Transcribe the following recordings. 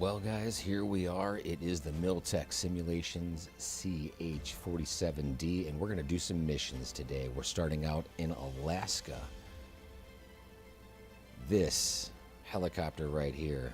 Well guys, here we are. It is the Miltech Simulations CH47D, and we're going to do some missions today. We're starting out in Alaska. This helicopter right here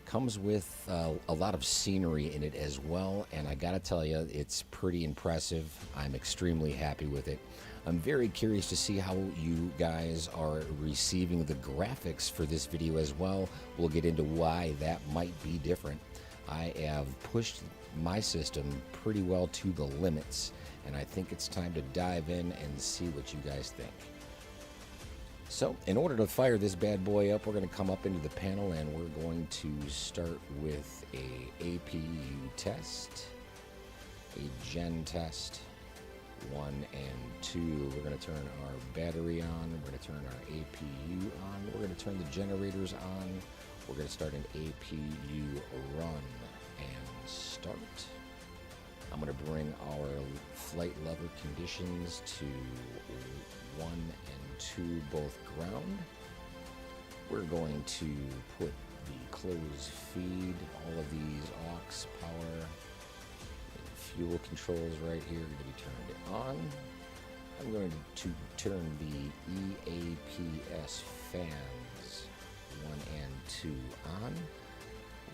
comes with a lot of scenery in it as well, and I gotta tell you, it's pretty impressive. I'm extremely happy with it. I'm very curious to see how you guys are receiving the graphics for this video as well. We'll get into why that might be different. I have pushed my system pretty well to the limits, and I think it's time to dive in and see what you guys think. So, in order to fire this bad boy up, we're going to come up into the panel and we're going to start with a APU test, a gen test, 1 and 2. We're going to turn our battery on, we're going to turn our APU on, we're going to turn the generators on, we're going to start an APU run and start. I'm going to bring our flight lever conditions to 1 and 2, both ground. We're going to put the closed feed, all of these aux power and fuel controls right here to be turned on. I'm going to turn the EAPS fans 1 and 2 on.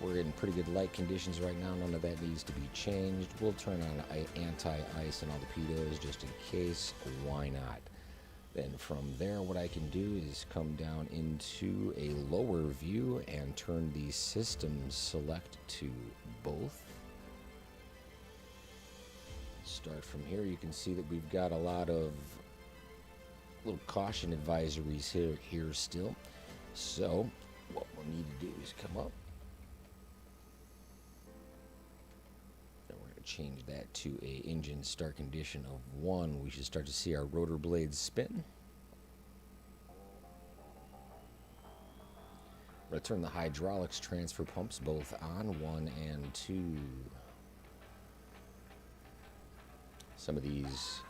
We're in pretty good light conditions right now. None of that needs to be changed. We'll turn on anti-ice and all the pitos just in case. Why not? Then from there, what I can do is come down into a lower view and turn the system select to both. Start from here. You can see that we've got a lot of little caution advisories here still. So what we'll need to do is come up. Change that to a engine start condition of 1. We should start to see our rotor blades spin. We're going to turn the hydraulics transfer pumps both on, 1 and 2. Some of these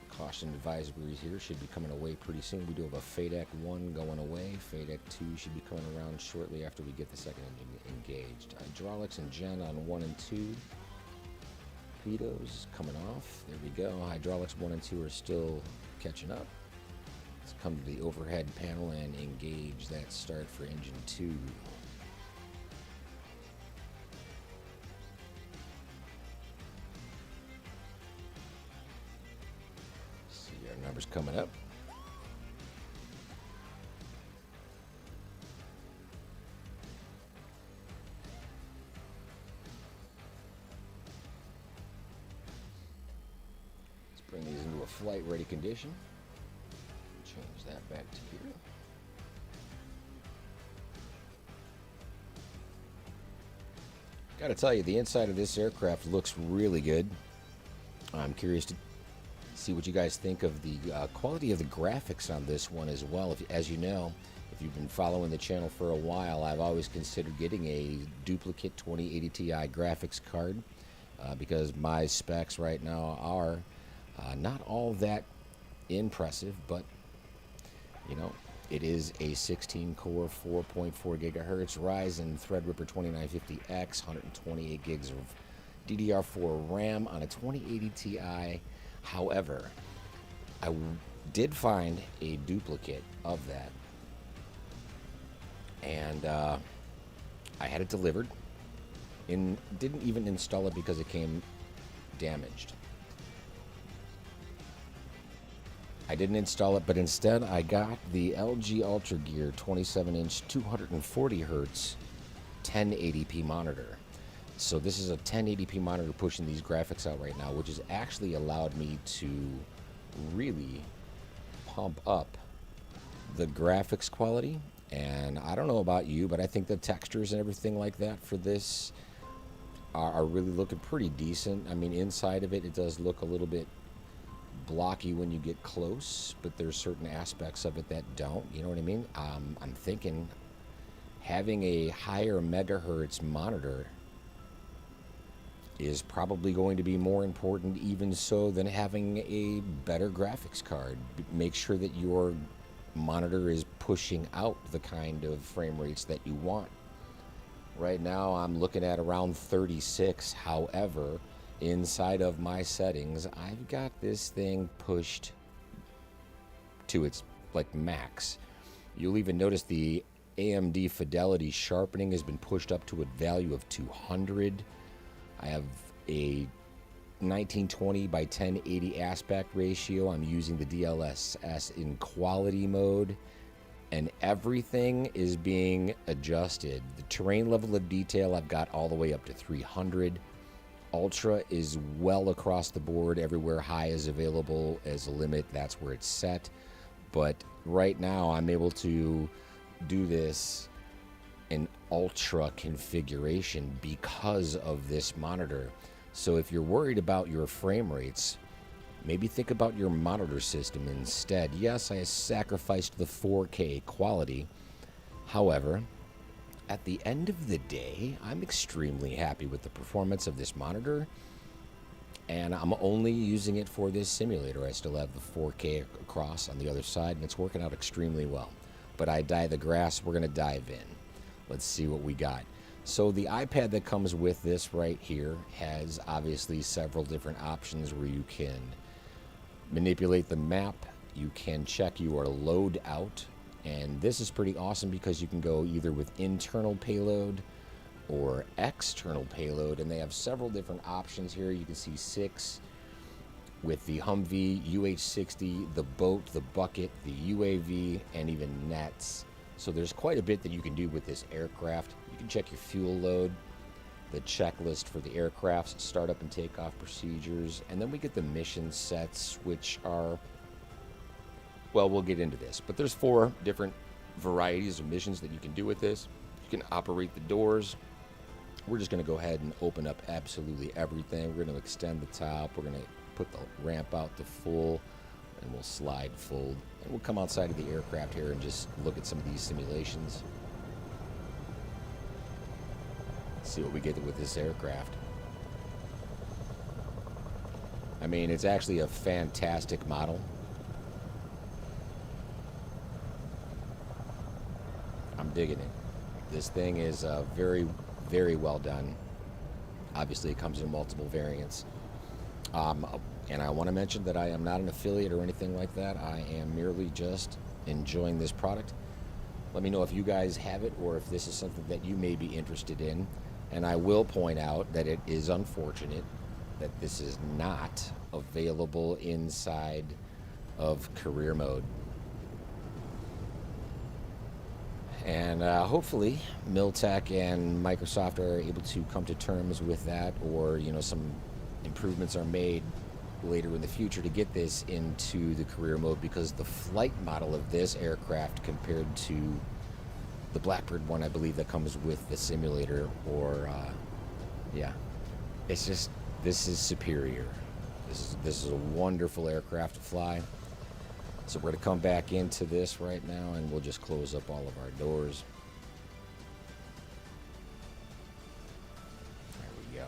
caution advisories here should be coming away pretty soon. We do have a FADEC 1 going away. FADEC 2 should be coming around shortly after we get the second engine engaged. Hydraulics and gen on 1 and 2. Torpedoes coming off. There we go. Hydraulics 1 and 2 are still catching up. Let's come to the overhead panel and engage that start for engine 2. See our numbers coming up. Bring these into a flight ready condition. Change that back to here. Gotta tell you, the inside of this aircraft looks really good. I'm curious to see what you guys think of the quality of the graphics on this one as well. As you know, if you've been following the channel for a while, I've always considered getting a duplicate 2080 Ti graphics card because my specs right now are not all that impressive, but you know, it is a 16-core, 4.4 gigahertz Ryzen Threadripper 2950X, 128 gigs of DDR4 RAM on a 2080 Ti. However, I did find a duplicate of that, and I had it delivered and didn't even install it because it came damaged. I didn't install it, but instead I got the LG Ultragear 27-inch 240 hertz 1080p monitor. So this is a 1080p monitor pushing these graphics out right now, which has actually allowed me to really pump up the graphics quality. And I don't know about you, but I think the textures and everything like that for this are really looking pretty decent. I mean, inside of it, it does look a little bit blocky when you get close, but there's certain aspects of it that don't, you know what I mean? I'm thinking having a higher megahertz monitor is probably going to be more important even so than having a better graphics card. Make sure that your monitor is pushing out the kind of frame rates that you want Right now I'm looking at around 36. However, inside of my settings, I've got this thing pushed to its like max. You'll even notice the AMD fidelity sharpening has been pushed up to a value of 200. I have a 1920 by 1080 aspect ratio. I'm using the DLSS in quality mode, and everything is being adjusted. The terrain level of detail I've got all the way up to 300. Ultra is well across the board. Everywhere high is available as a limit, that's where it's set. But right now I'm able to do this in ultra configuration because of this monitor. So if you're worried about your frame rates, maybe think about your monitor system instead. Yes, I sacrificed the 4K quality. However, at the end of the day, I'm extremely happy with the performance of this monitor, and I'm only using it for this simulator. I still have the 4K across on the other side, and it's working out extremely well. But I dye the grass. We're going to dive in. Let's see what we got. So the iPad that comes with this right here has obviously several different options where you can manipulate the map. You can check your load out, and this is pretty awesome because you can go either with internal payload or external payload, and they have several different options here. You can see 6 with the Humvee, UH-60, the boat, the bucket, the UAV, and even nets. So there's quite a bit that you can do with this aircraft. You can check your fuel load, the checklist for the aircraft's startup and takeoff procedures, and then we get the mission sets, which are, well, we'll get into this, but there's 4 different varieties of missions that you can do with this. You can operate the doors. We're just going to go ahead and open up absolutely everything. We're going to extend the top. We're going to put the ramp out to full, and we'll slide full. And we'll come outside of the aircraft here and just look at some of these simulations. See what we get with this aircraft. I mean, it's actually a fantastic model. I'm digging it. This thing is very, very well done. Obviously, it comes in multiple variants. And I want to mention that I am not an affiliate or anything like that. I am merely just enjoying this product. Let me know if you guys have it or if this is something that you may be interested in. And I will point out that it is unfortunate that this is not available inside of career mode. And hopefully Miltech and Microsoft are able to come to terms with that, or some improvements are made later in the future to get this into the career mode, because the flight model of this aircraft compared to the Blackbird one, I believe, that comes with the simulator, or yeah, it's just, this is superior. This is a wonderful aircraft to fly. So we're going to come back into this right now, and we'll just close up all of our doors. There we go.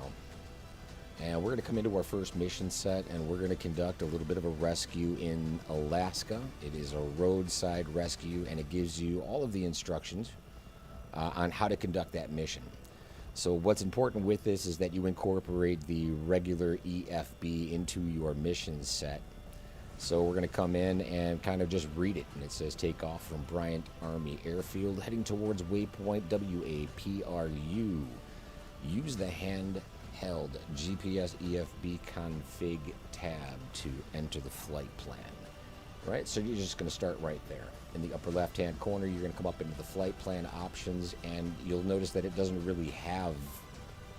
And we're going to come into our first mission set, and we're going to conduct a little bit of a rescue in Alaska. It is a roadside rescue, and it gives you all of the instructions on how to conduct that mission. So what's important with this is that you incorporate the regular EFB into your mission set. So we're going to come in and kind of just read it, and it says take off from Bryant Army Airfield heading towards waypoint WAPRU. Use the handheld GPS EFB config tab to enter the flight plan. Right, so you're just going to start right there. In the upper left hand corner, you're going to come up into the flight plan options, and you'll notice that it doesn't really have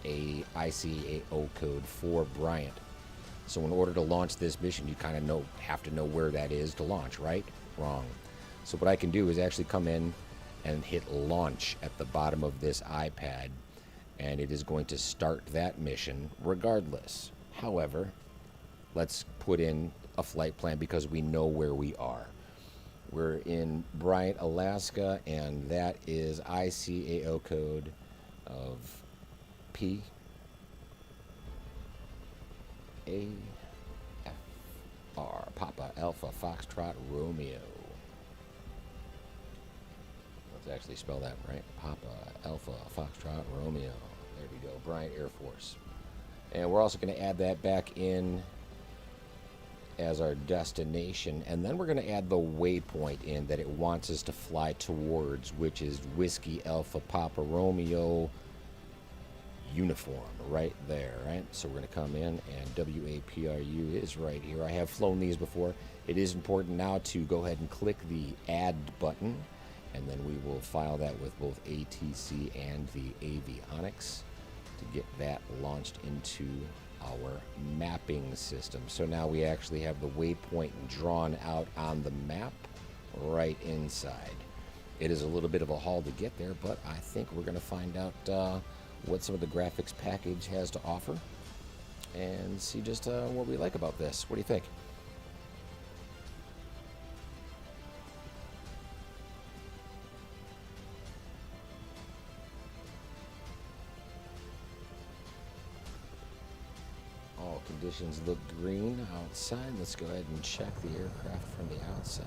a ICAO code for Bryant. So in order to launch this mission, you kind of have to know where that is to launch, right? Wrong. So what I can do is actually come in and hit launch at the bottom of this iPad, and it is going to start that mission regardless. However, let's put in a flight plan because we know where we are. We're in Bryant, Alaska, and that is ICAO code of PAFR, Papa Alpha Foxtrot Romeo. Let's actually spell that right. Papa, Alpha, Foxtrot, Romeo. There we go. Bryant Air Force. And we're also going to add that back in as our destination. And then we're going to add the waypoint in that it wants us to fly towards, which is Whiskey Alpha Papa Romeo uniform right there, right? So we're going to come in, and WAPRU is right here. I have flown these before. It is important now to go ahead and click the add button, and then we will file that with both ATC and the avionics to get that launched into our mapping system. So now we actually have the waypoint drawn out on the map right inside. It is a little bit of a haul to get there, but I think we're going to find out what some of the graphics package has to offer and see just what we like about this. What do you think? All conditions look green outside. Let's go ahead and check the aircraft from the outside.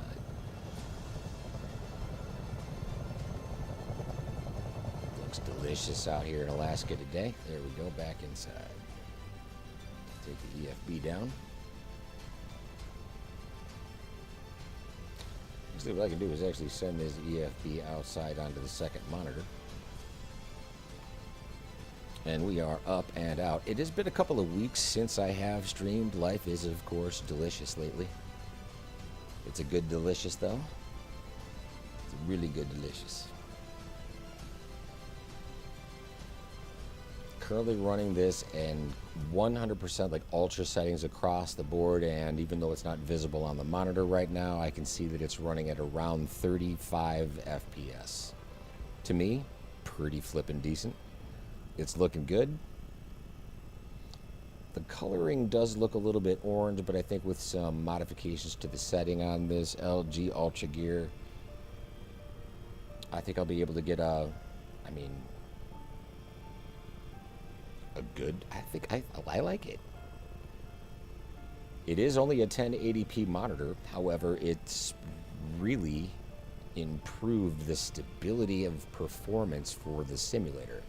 Looks delicious out here in Alaska today. There we go, back inside. Take the EFB down. Actually, what I can do is actually send this EFB outside onto the second monitor. And we are up and out. It has been a couple of weeks since I have streamed. Life is, of course, delicious lately. It's a good delicious, though. It's a really good delicious. Currently running this and 100% like ultra settings across the board, and even though it's not visible on the monitor right now, I can see that it's running at around 35 FPS. To me, pretty flippin' decent. It's looking good. The coloring does look a little bit orange, but I think with some modifications to the setting on this LG Ultragear, I think I'll be able to get a good, I like it. It is only a 1080p monitor. However, it's really improved the stability of performance for the simulator.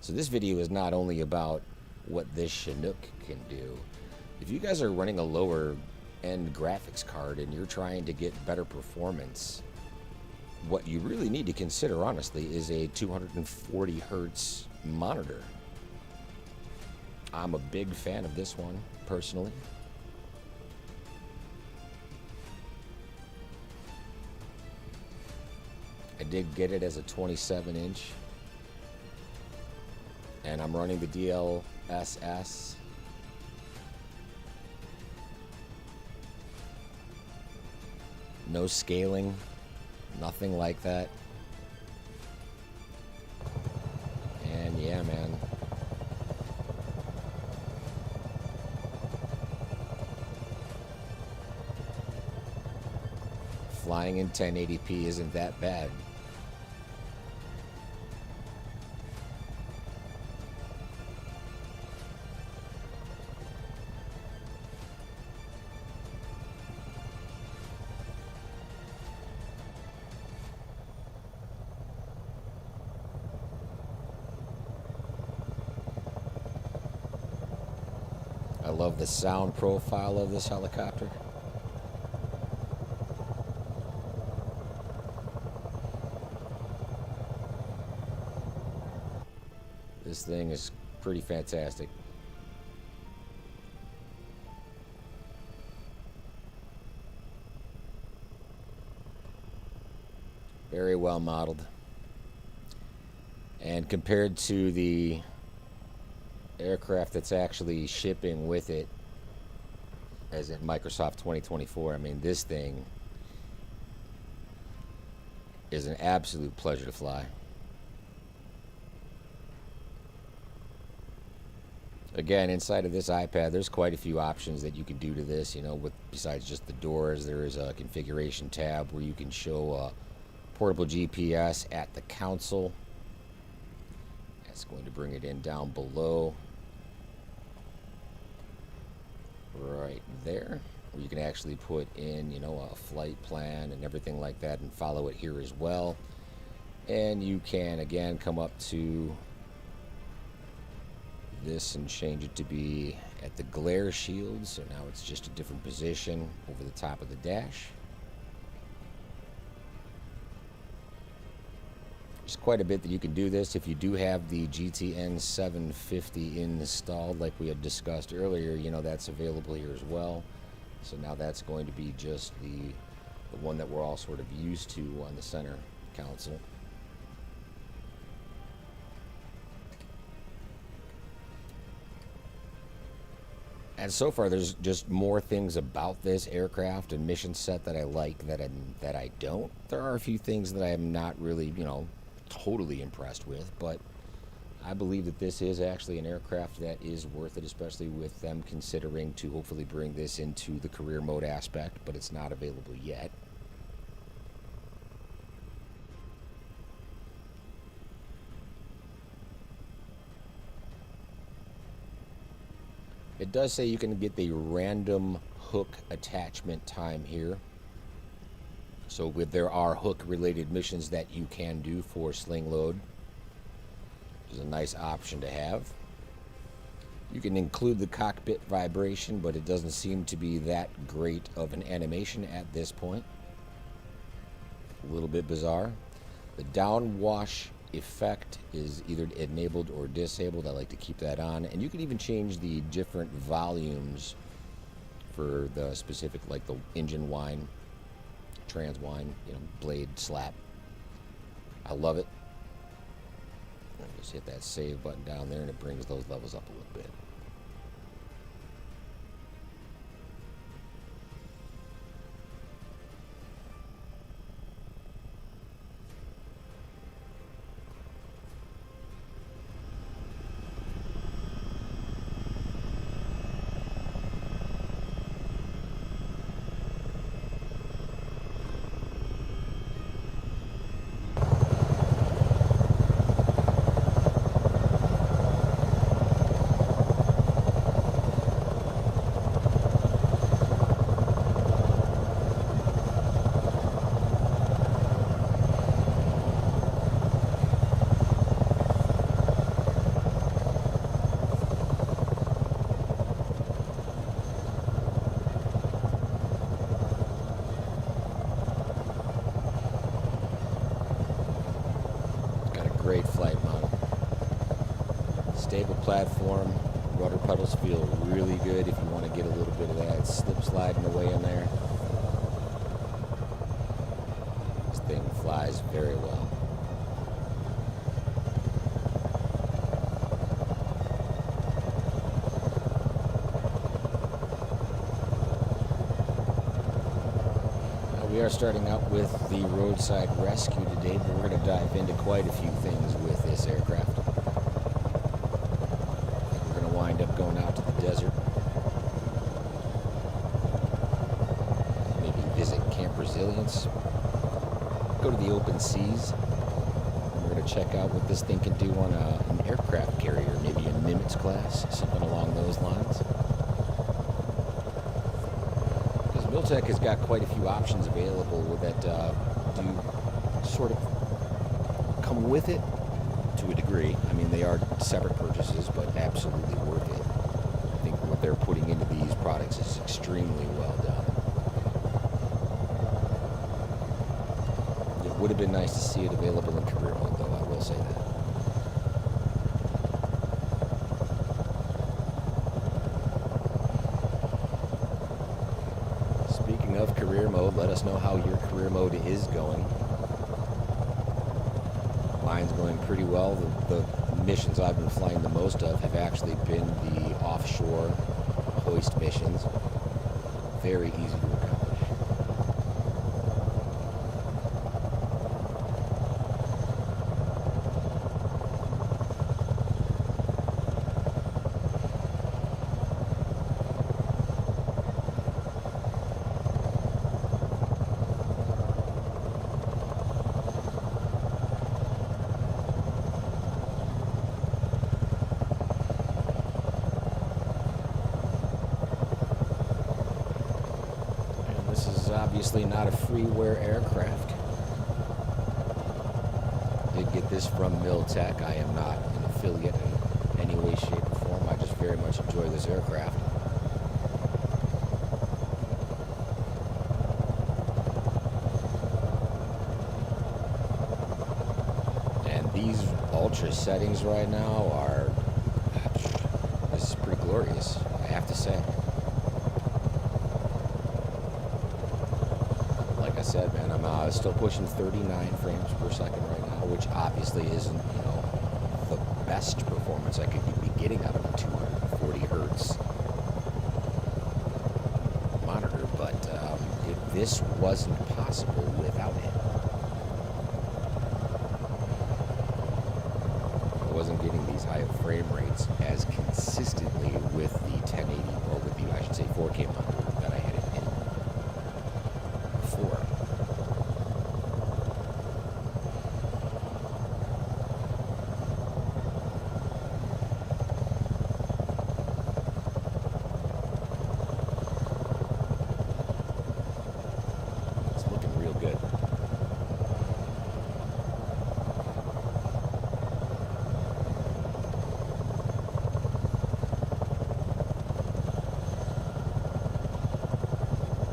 So this video is not only about what this Chinook can do. If you guys are running a lower end graphics card and you're trying to get better performance, what you really need to consider, honestly, is a 240 hertz monitor. I'm a big fan of this one, personally. I did get it as a 27-inch. And I'm running the DLSS. No scaling, nothing like that. And yeah, man. Flying in 1080p isn't that bad. I love the sound profile of this helicopter. This thing is pretty fantastic. Very well modeled. And compared to the aircraft that's actually shipping with it, as in Microsoft 2024, I mean, this thing is an absolute pleasure to fly. Again, inside of this iPad, there's quite a few options that you can do to this, you know, besides just the doors. There is a configuration tab where you can show a portable GPS at the console. That's going to bring it in down below. Right there, where you can actually put in, you know, a flight plan and everything like that and follow it here as well. And you can again come up to this and change it to be at the glare shield, so now it's just a different position over the top of the dash. There's quite a bit that you can do this. If you do have the GTN 750 installed, like we had discussed earlier, you know, that's available here as well. So now that's going to be just the one that we're all sort of used to on the center console. And so far, there's just more things about this aircraft and mission set that I like that I don't. There are a few things that I am not really, you know, totally impressed with, but I believe that this is actually an aircraft that is worth it, especially with them considering to hopefully bring this into the career mode aspect, but it's not available yet. It does say you can get the random hook attachment time here. So there are hook related missions that you can do for sling load, which is a nice option to have. You can include the cockpit vibration, but it doesn't seem to be that great of an animation at this point. A little bit bizarre. The downwash effect is either enabled or disabled. I like to keep that on, and you can even change the different volumes for the specific, like the engine whine, trans whine, you know, blade slap. I love it. Just hit that save button down there and it brings those levels up a little bit. Great flight model. Stable platform. Rudder pedals feel really good if you want to get a little bit of that slip sliding away in there. This thing flies very well. We are starting out with the roadside rescue today, but we're going to dive into quite a few things with this aircraft. I think we're going to wind up going out to the desert. Maybe visit Camp Resilience. Go to the open seas. And we're going to check out what this thing can do on an aircraft carrier, maybe a Nimitz class, something along those lines. Miltech has got quite a few options available that do sort of come with it to a degree. I mean, they are separate purchases, but absolutely worth it. I think what they're putting into these products is extremely well done. It would have been nice to see it available in career mode, though, I will say that. Of career mode, let us know how your career mode is going. Mine's going pretty well. The missions I've been flying the most of have actually been the offshore hoist missions. Very easy to accomplish. Obviously not a freeware aircraft. get this from Miltech. I am not an affiliate in any way, shape, or form. I just very much enjoy this aircraft. And these ultra settings right now are, this is pretty glorious, I have to say. Like I said, man, I'm still pushing 39 frames per second right now, which obviously isn't, you know, the best performance I could be getting out of a 240 hertz monitor, but this wasn't possible without it. I wasn't getting these high frame rates as consistently with the 1080, or with the, I should say, 4K monitor that I had it in before. It's looking real good.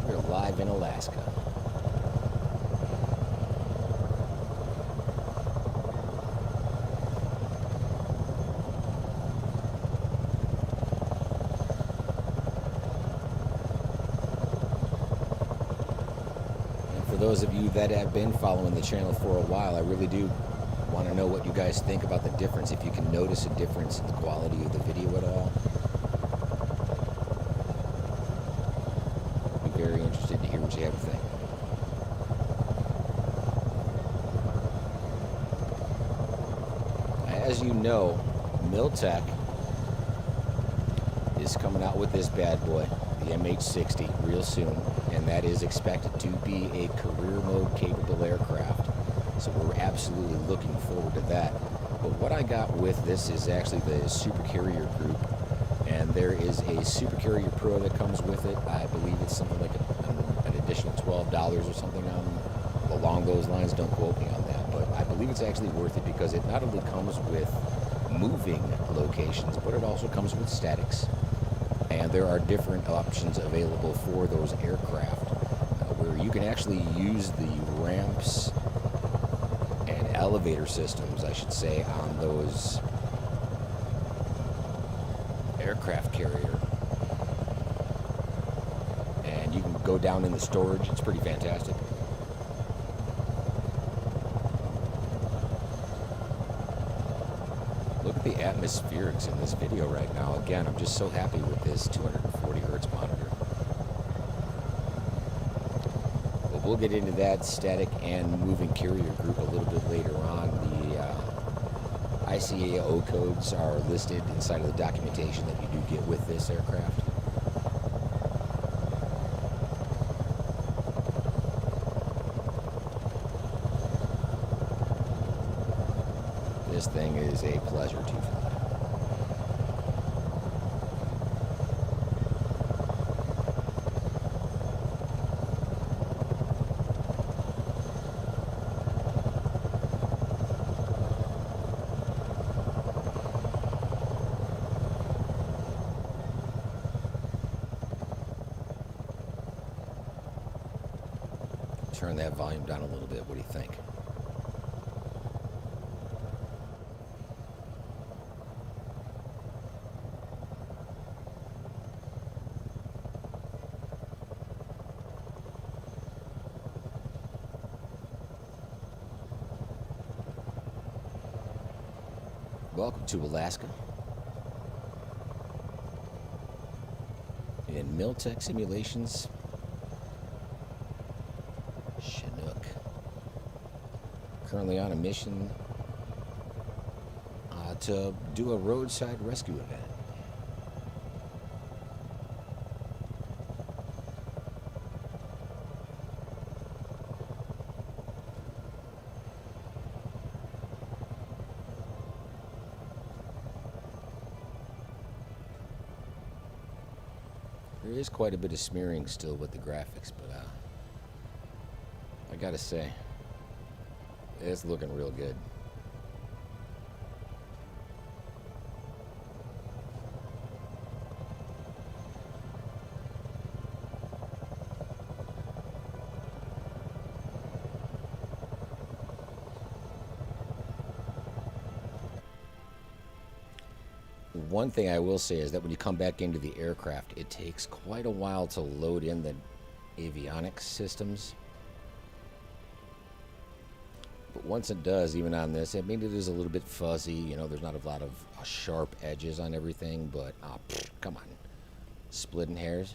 We're live in Alaska. For those of you that have been following the channel for a while, I really do want to know what you guys think about the difference, if you can notice a difference in the quality of the video at all. I'd be very interested to hear what you have to think. As you know, Miltech is coming out with this bad boy, the MH60, real soon, and that is expected to be a career mode capable aircraft. So we're absolutely looking forward to that. But what I got with this is actually the Super Carrier group, and there is a Super Carrier Pro that comes with it. I believe it's something like an additional $12 or something along those lines. Don't quote me on that, but I believe it's actually worth it because it not only comes with moving locations, but it also comes with statics. And there are different options available for those aircraft where you can actually use the ramps and elevator systems, I should say, on those aircraft carrier. And you can go down in the storage. It's pretty fantastic. Look at the atmospherics in this video right now. Again, I'm just so happy with this 240 hertz monitor. But we'll get into that static and moving carrier group a little bit later on. The ICAO codes are listed inside of the documentation that you do get with this aircraft. This thing is a pleasure to fly. Turn that volume down a little bit. What do you think? Welcome to Alaska in Miltech Simulations Chinook. Currently on a mission to do a roadside rescue event. There is quite a bit of smearing still with the graphics, but I gotta say, it's looking real good. one thing I will say is that when you come back into the aircraft, it takes quite a while to load in the avionics systems. But once it does, even on this, I mean, it is a little bit fuzzy. You know, there's not a lot of sharp edges on everything, but come on, splitting hairs.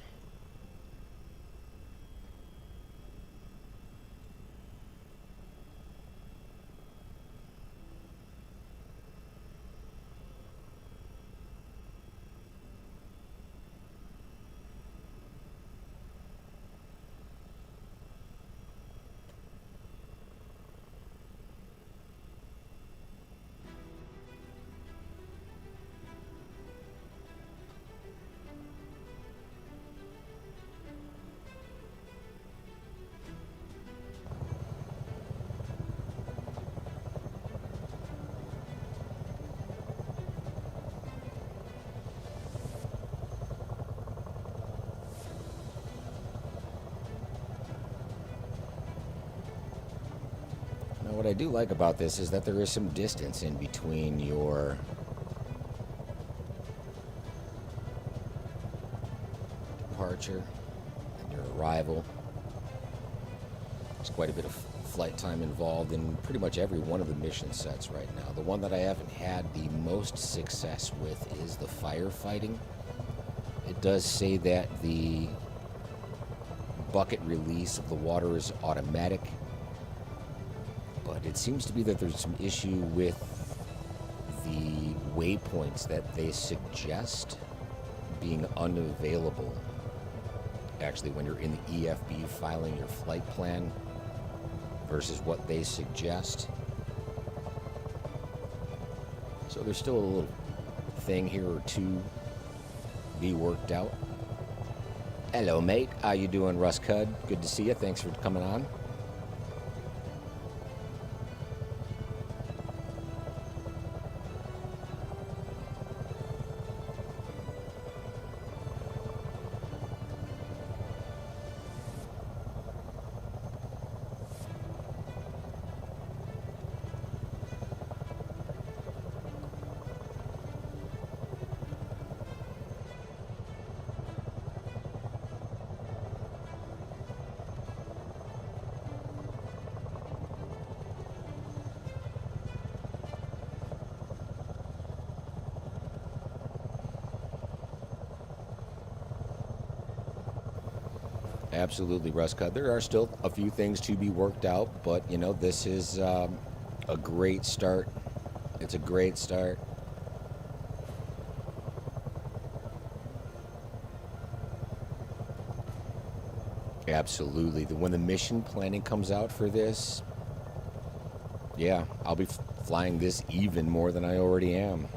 What I do like about this is that there is some distance in between your departure and your arrival. There's quite a bit of flight time involved in pretty much every one of the mission sets right now. The one that I haven't had the most success with is the firefighting. It does say that the bucket release of the water is automatic. But it seems to be that there's some issue with the waypoints that they suggest being unavailable. Actually, when you're in the EFB filing your flight plan versus what they suggest. So there's still a little thing here or two be worked out. Hello, mate. How you doing, Russ Cud? Good to see you. Thanks for coming on. Absolutely, Russ Cut. There are still a few things to be worked out, but you know, this is a great start. It's a great start. Absolutely. When the mission planning comes out for this, yeah, I'll be flying this even more than I already am.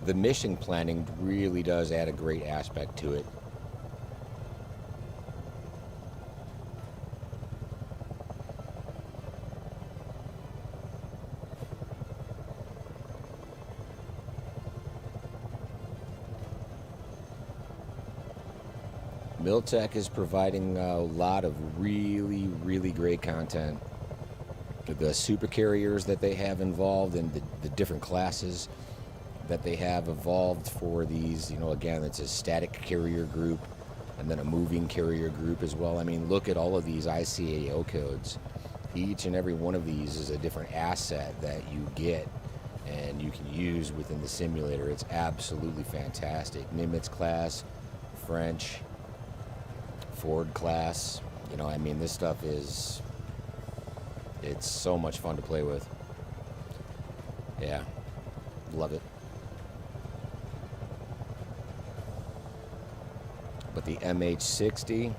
The mission planning really does add a great aspect to it. Miltech is providing a lot of really great content. The super carriers that they have involved and the different classes that they have evolved for these, you know, again, it's a static carrier group and then a moving carrier group as well. I mean, look at all of these ICAO codes. Each and every one of these is a different asset that you get and you can use within the simulator. It's absolutely fantastic. Nimitz class, French, Ford class, you know, I mean, this stuff is, it's so much fun to play with. Yeah, love it. But the MH60,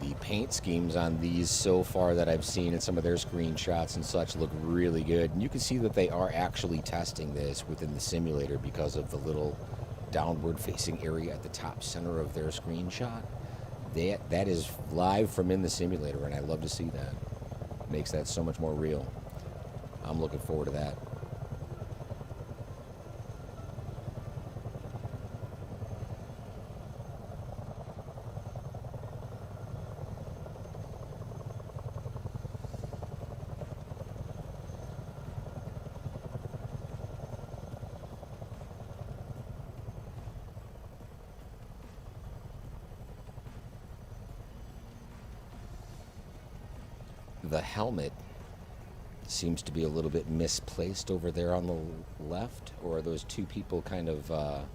the paint schemes on these so far that I've seen in some of their screenshots and such look really good. And you can see that they are actually testing this within the simulator because of the little downward facing area at the top center of their screenshot. That is live from in the simulator, and I love to see that. Makes that so much more real. I'm looking forward to that. The helmet seems to be a little bit misplaced over there on the left, or are those two people kind of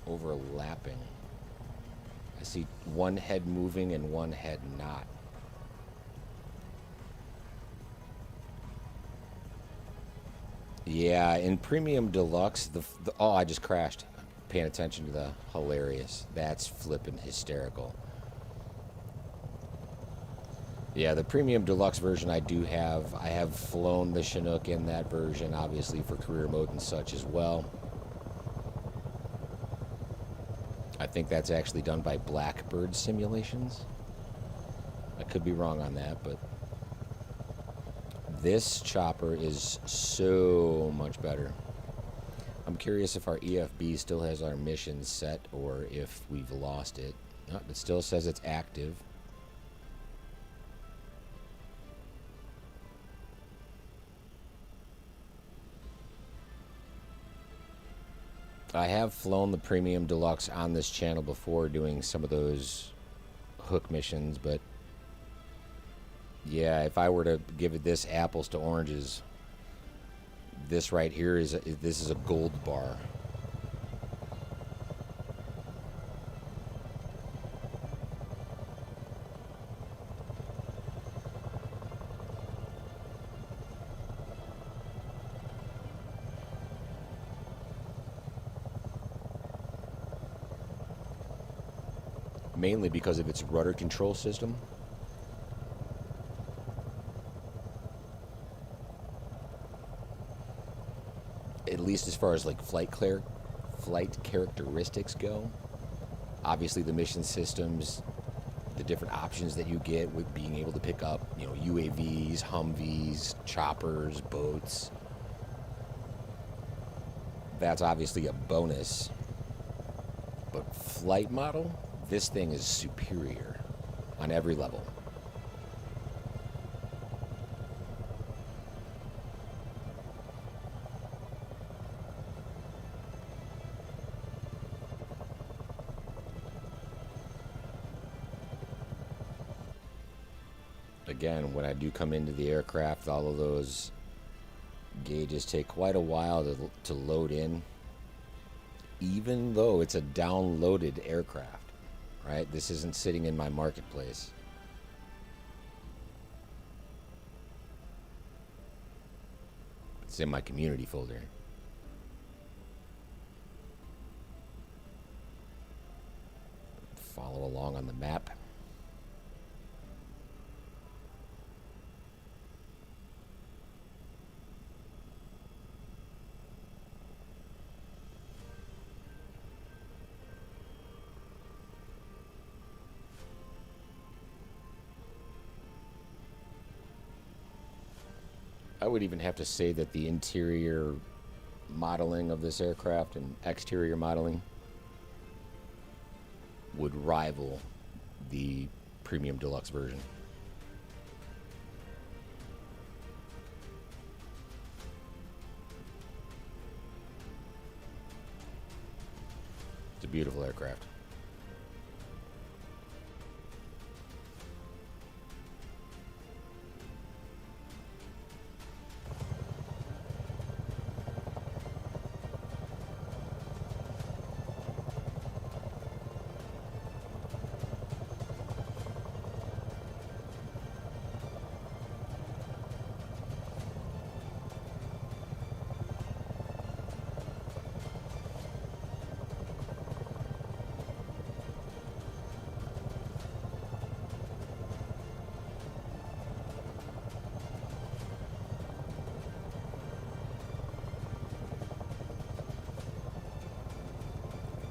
overlapping? I see one head moving and one head not. Yeah, in Premium Deluxe, oh, I just crashed. Paying attention to the hilarious. That's flippin' hysterical. Yeah, the Premium Deluxe version I do have. I have flown the Chinook in that version, obviously for career mode and such as well. I think that's actually done by Blackbird Simulations. I could be wrong on that, but this chopper is so much better. I'm curious if our EFB still has our mission set or if we've lost it. Oh, it still says it's active. I have flown the Premium Deluxe on this channel before doing some of those hook missions, but yeah, if I were to give it this apples to oranges, this right here is a gold bar. Mainly because of its rudder control system. At least as far as like flight characteristics go. Obviously the mission systems, the different options that you get with being able to pick up, you know, UAVs, Humvees, choppers, boats. That's obviously a bonus. But flight model, this thing is superior on every level. Again, when I do come into the aircraft, all of those gauges take quite a while to load in, even though it's a downloaded aircraft. Right? This isn't sitting in my marketplace. It's in my community folder. Follow along on the map. I would even have to say that the interior modeling of this aircraft and exterior modeling would rival the Premium Deluxe version. It's a beautiful aircraft.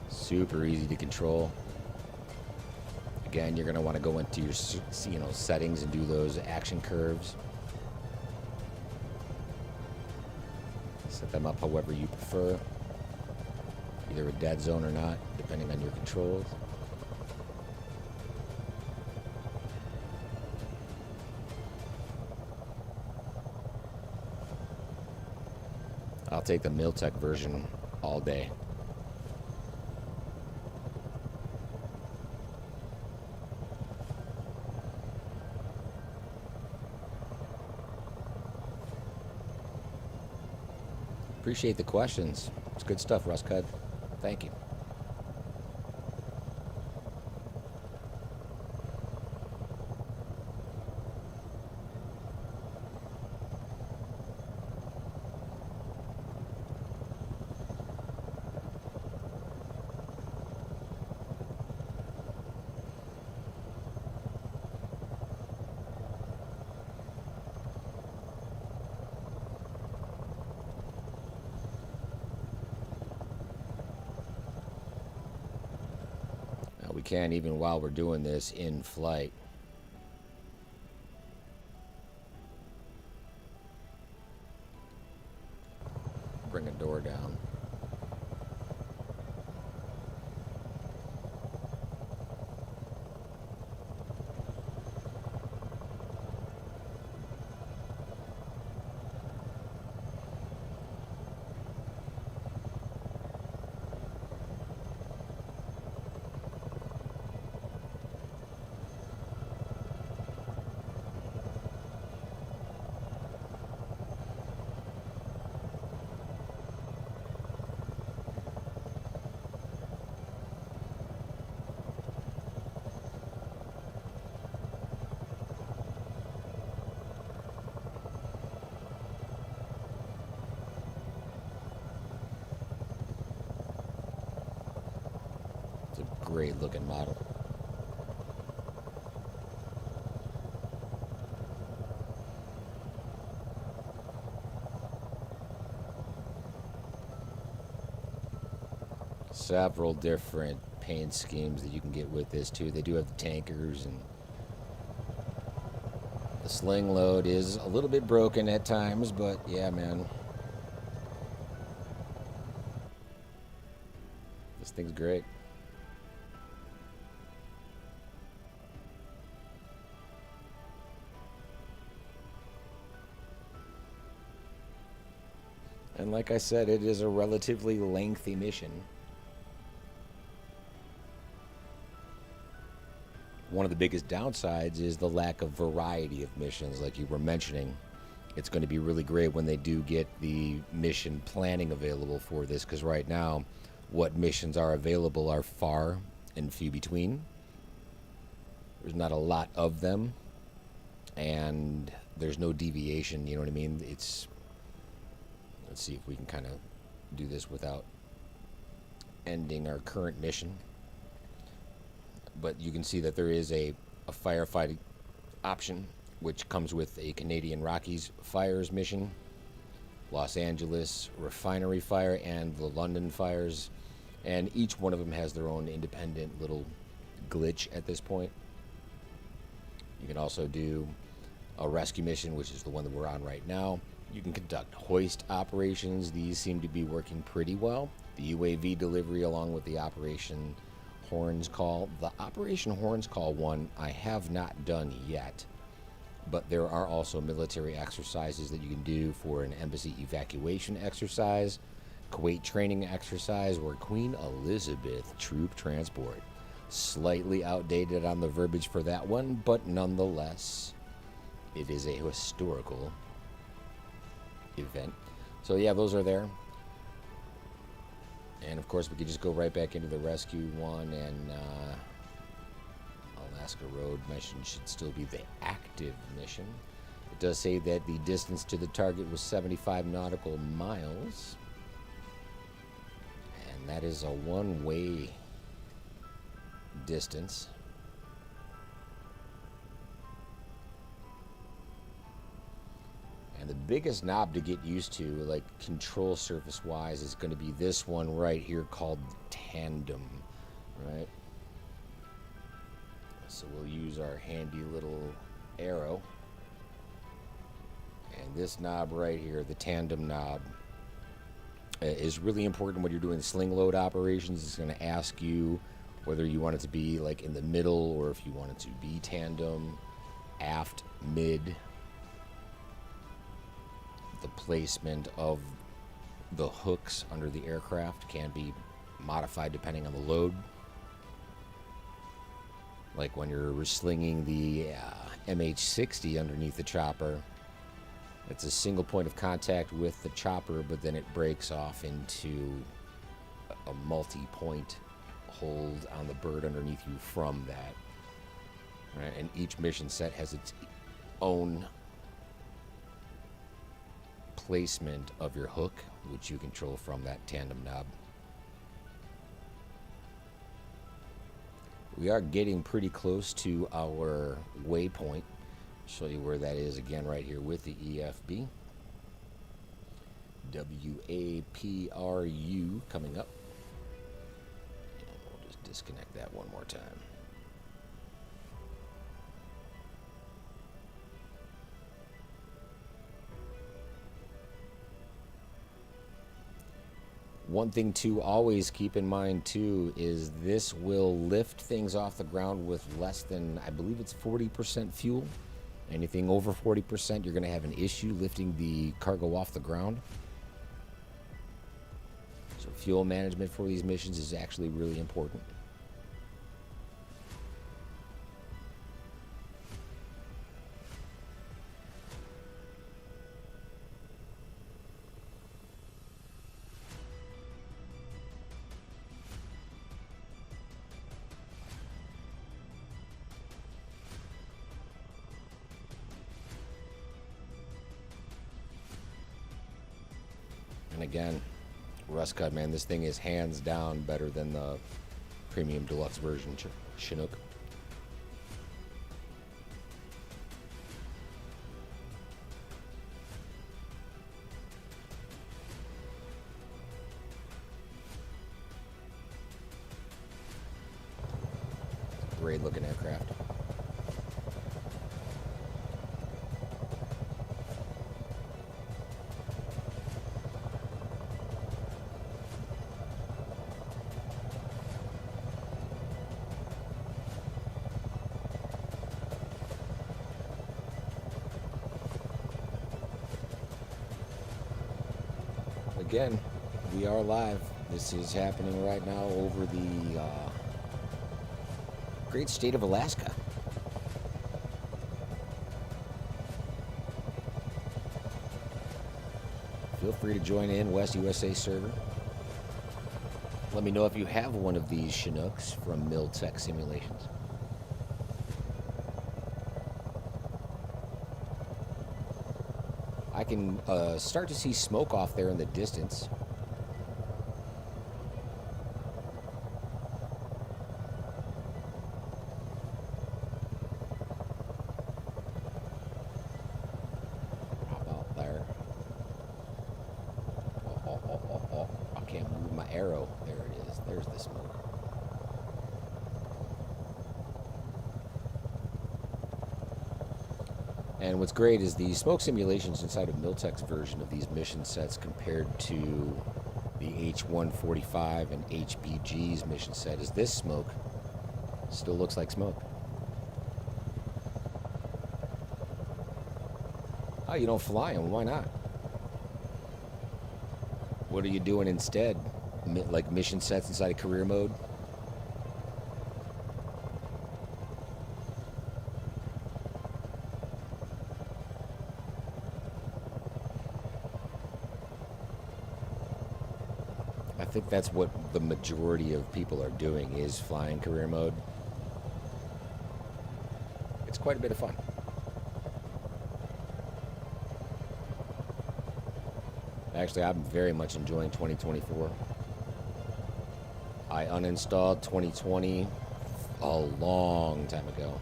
Super easy to control. Again, you're going to want to go into your settings and do those action curves. Set them up however you prefer. Either a dead zone or not, depending on your controls. I'll take the Miltech version all day. Appreciate the questions. It's good stuff, Russ Cud. Thank you. We can, even while we're doing this in flight. Bring a door down. Great looking model. Several different paint schemes that you can get with this too. They do have the tankers, and the sling load is a little bit broken at times, but yeah, man. This thing's great. And like I said, it is a relatively lengthy mission. One of the biggest downsides is the lack of variety of missions, like you were mentioning. It's going to be really great when they do get the mission planning available for this, because right now, what missions are available are far and few between. There's not a lot of them, and there's no deviation, you know what I mean? It's... Let's see if we can kind of do this without ending our current mission. But you can see that there is a firefighting option, which comes with a Canadian Rockies fires mission, Los Angeles refinery fire, and the London fires. And each one of them has their own independent little glitch at this point. You can also do a rescue mission, which is the one that we're on right now. You can conduct hoist operations. These seem to be working pretty well. The UAV delivery along with the Operation Horns Call. The Operation Horns Call one I have not done yet, but there are also military exercises that you can do for an embassy evacuation exercise, Kuwait training exercise, or Queen Elizabeth troop transport. Slightly outdated on the verbiage for that one, but nonetheless, it is a historical event. So yeah, those are there. And of course we could just go right back into the rescue one, and Alaska Road mission should still be the active mission. It does say that the distance to the target was 75 nautical miles, and that is a one-way distance. And the biggest knob to get used to, like control surface wise, is going to be this one right here called tandem, right? So we'll use our handy little arrow, and this knob right here, the tandem knob, is really important when you're doing sling load operations. It's going to ask you whether you want it to be like in the middle, or if you want it to be tandem, aft, mid. The placement of the hooks under the aircraft can be modified depending on the load. Like when you're slinging the MH-60 underneath the chopper, It's a single point of contact with the chopper, but then it breaks off into a multi-point hold on the bird underneath you from that. Right? And each mission set has its own placement of your hook, which you control from that tandem knob. We are getting pretty close to our waypoint. Show you where that is again right here with the EFB. WAPRU coming up. And we'll just disconnect that one more time. One thing to always keep in mind too is this will lift things off the ground with less than, I believe it's 40% fuel. Anything over 40%, you're going to have an issue lifting the cargo off the ground. So fuel management for these missions is actually really important. And again, rust cut, man, this thing is hands down better than the premium deluxe version Chinook. Great looking aircraft. Again, we are live. This is happening right now over the great state of Alaska. Feel free to join in, West USA server. Let me know if you have one of these Chinooks from Miltech Simulations. I can start to see smoke off there in the distance. How about there? Oh. I can't move my arrow. There it is. There's the smoke. And what's great is the smoke simulations inside of Miltech's version of these mission sets compared to the H-145 and HBG's mission set is this smoke still looks like smoke. Oh, you don't fly them, why not? What are you doing instead? Like mission sets inside of career mode? I think that's what the majority of people are doing, is flying career mode. It's quite a bit of fun. Actually, I'm very much enjoying 2024. I uninstalled 2020 a long time ago.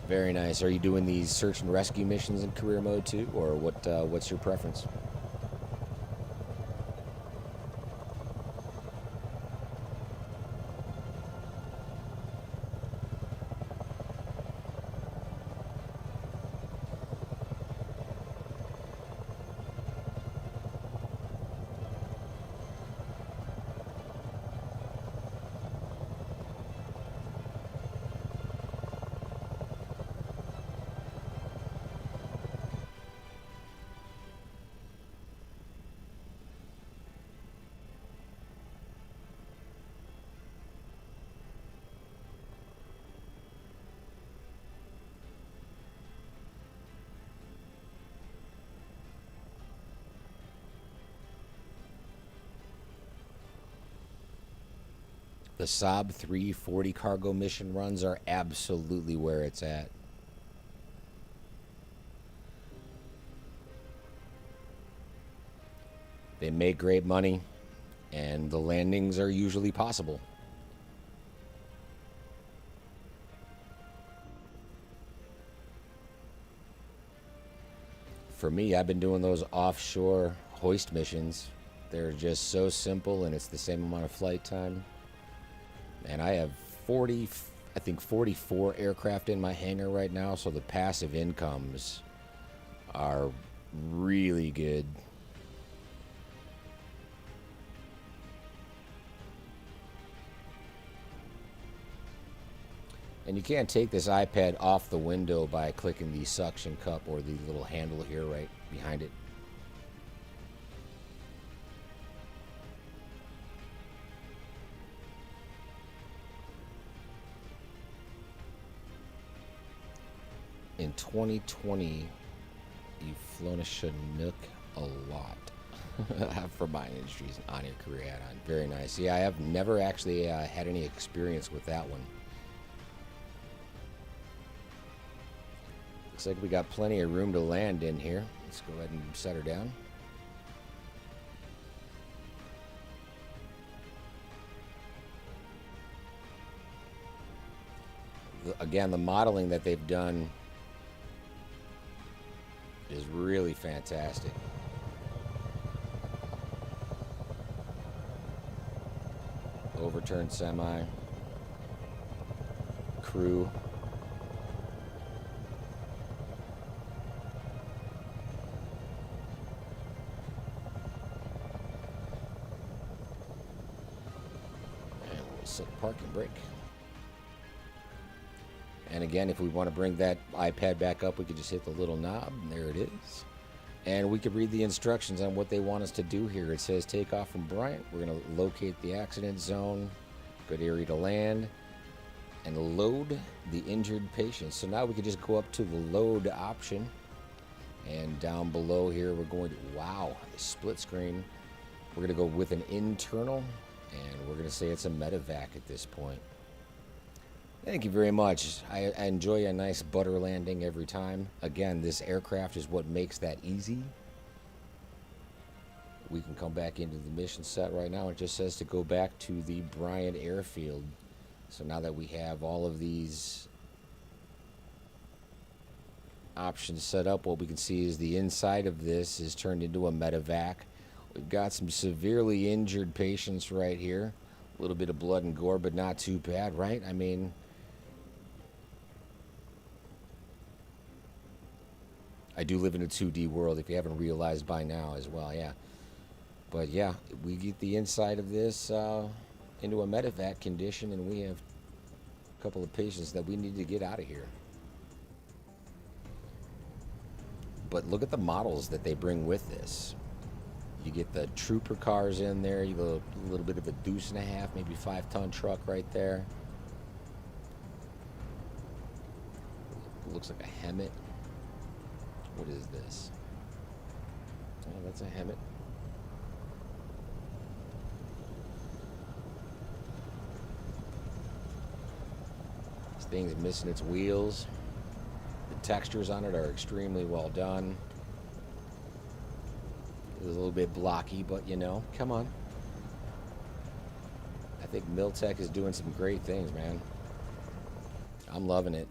Very nice. Are you doing these search and rescue missions in career mode too, or what's your preference? The Saab 340 cargo mission runs are absolutely where it's at. They make great money, and the landings are usually possible. For me, I've been doing those offshore hoist missions. They're just so simple, and it's the same amount of flight time. And I have 44 aircraft in my hangar right now, so the passive incomes are really good. And you can't take this iPad off the window by clicking the suction cup or the little handle here right behind it. In 2020, you've flown a Chinook a lot for Bryant Industries on your career add-on. Very nice. Yeah, I have never actually had any experience with that one. Looks like we got plenty of room to land in here. Let's go ahead and set her down. Again, the modeling that they've done is really fantastic. Overturned semi. Crew. And we'll set parking brake. And again, if we want to bring that iPad back up, we could just hit the little knob, and there it is. And we could read the instructions on what they want us to do here. It says take off from Bryant. We're going to locate the accident zone, good area to land, and load the injured patient. So now we can just go up to the load option. And down below here, we're going to, wow, the split screen. We're going to go with an internal, and we're going to say it's a medevac at this point. Thank you very much. I enjoy a nice butter landing every time. Again, this aircraft is what makes that easy. We can come back into the mission set right now. It just says to go back to the Bryant Airfield. So now that we have all of these options set up, what we can see is the inside of this is turned into a medevac. We've got some severely injured patients right here. A little bit of blood and gore, but not too bad, right? I mean, I do live in a 2D world, if you haven't realized by now as well, yeah. But yeah, we get the inside of this into a medevac condition, and we have a couple of patients that we need to get out of here. But look at the models that they bring with this. You get the trooper cars in there, you go a little bit of a deuce and a half, maybe 5-ton truck right there. Looks like a Hemet. What is this? Oh, that's a Hemet. This thing's missing its wheels. The textures on it are extremely well done. It's a little bit blocky, but you know, come on. I think Miltech is doing some great things, man. I'm loving it.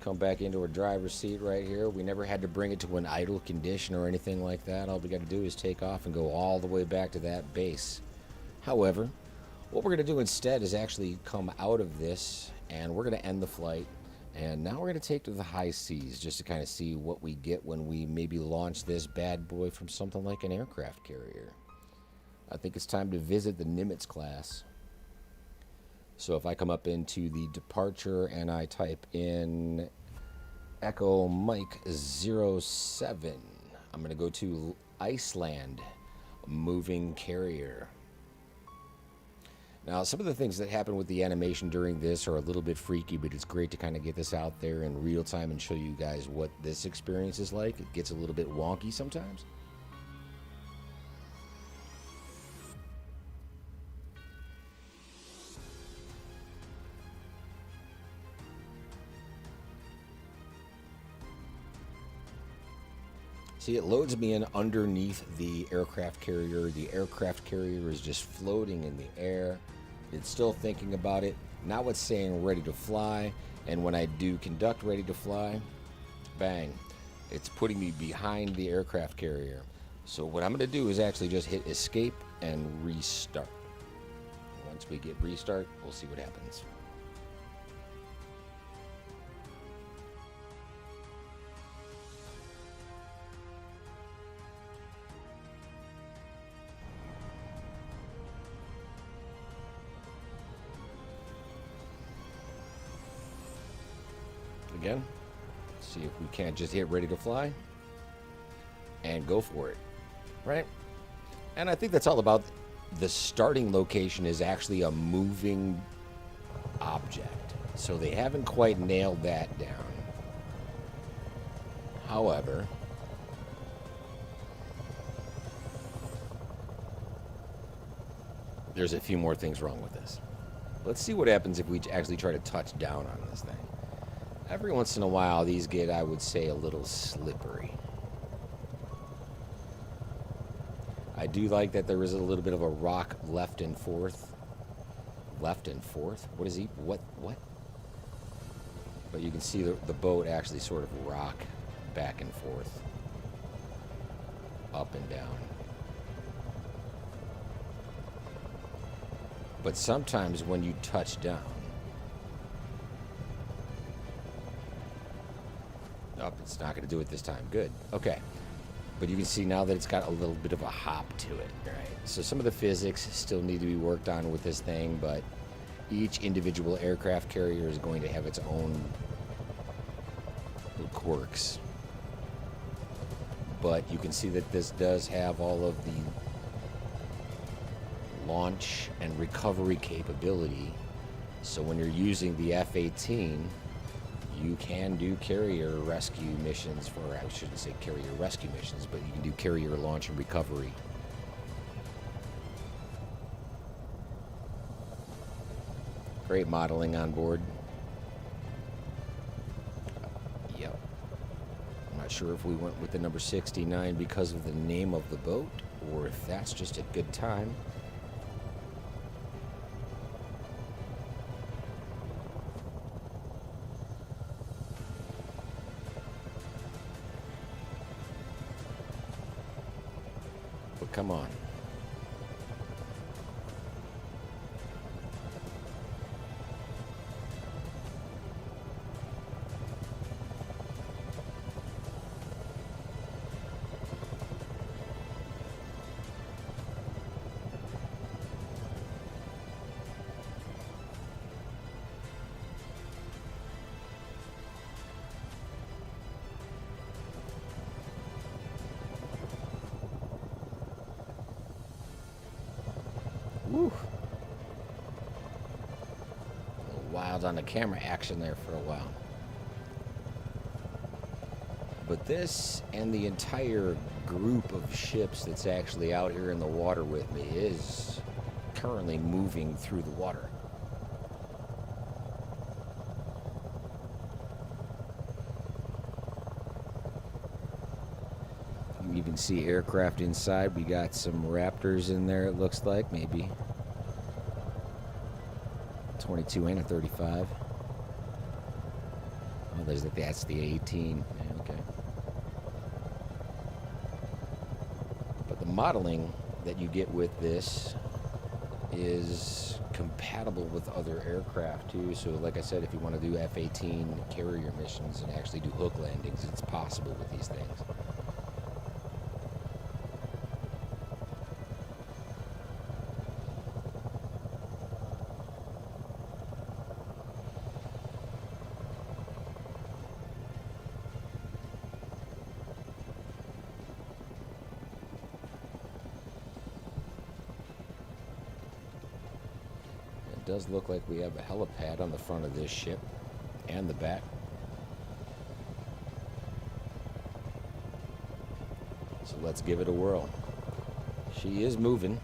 Come back into our driver's seat right here. We never had to bring it to an idle condition or anything like that. All we got to do is take off and go all the way back to that base. However, what we're going to do instead is actually come out of this, and we're going to end the flight. And now we're going to take to the high seas just to kind of see what we get when we maybe launch this bad boy from something like an aircraft carrier. I think it's time to visit the Nimitz class. So if I come up into the departure and I type in Echo Mike 07, I'm going to go to Iceland, moving carrier. Now, some of the things that happen with the animation during this are a little bit freaky, but it's great to kind of get this out there in real time and show you guys what this experience is like. It gets a little bit wonky sometimes. See, it loads me in underneath the aircraft carrier. The aircraft carrier is just floating in the air. It's still thinking about it. Now it's saying ready to fly. And when I do conduct ready to fly, bang, it's putting me behind the aircraft carrier. So what I'm going to do is actually just hit escape and restart. Once we get restart, we'll see what happens. Again, see if we can't just hit ready to fly and go for it, right? And I think that's all about the starting location is actually a moving object. So they haven't quite nailed that down. However, there's a few more things wrong with this. Let's see what happens if we actually try to touch down on this thing. Every once in a while, these get, I would say, a little slippery. I do like that there is a little bit of a rock left and forth. Left and forth? What is he? What? But you can see the boat actually sort of rock back and forth. Up and down. But sometimes when you touch down, oh, it's not going to do it this time. Good. Okay. But you can see now that it's got a little bit of a hop to it. Right. So some of the physics still need to be worked on with this thing, but each individual aircraft carrier is going to have its own little quirks. But you can see that this does have all of the launch and recovery capability. So when you're using the F-18, you can do carrier rescue missions for, I shouldn't say carrier rescue missions, but you can do carrier launch and recovery. Great modeling on board. Yep. I'm not sure if we went with the number 69 because of the name of the boat, or if that's just a good time. Come on. Woo. A little wild on the camera action there for a while. But this and the entire group of ships that's actually out here in the water with me is currently moving through the water. You even see aircraft inside. We got some Raptors in there, it looks like, maybe 22 and a 35. Oh, that's the 18. Yeah, okay. But the modeling that you get with this is compatible with other aircraft too. So like I said, if you want to do F-18 carrier missions and actually do hook landings, it's possible with these things. It does look like we have a helipad on the front of this ship and the back. So let's give it a whirl. She is moving.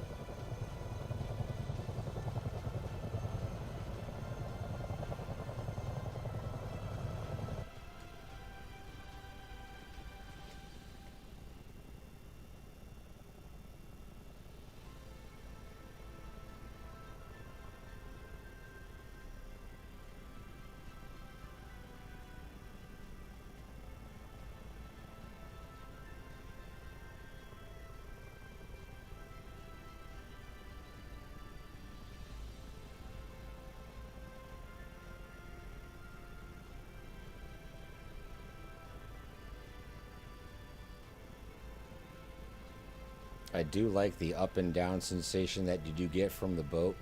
I do like the up and down sensation that you do get from the boat.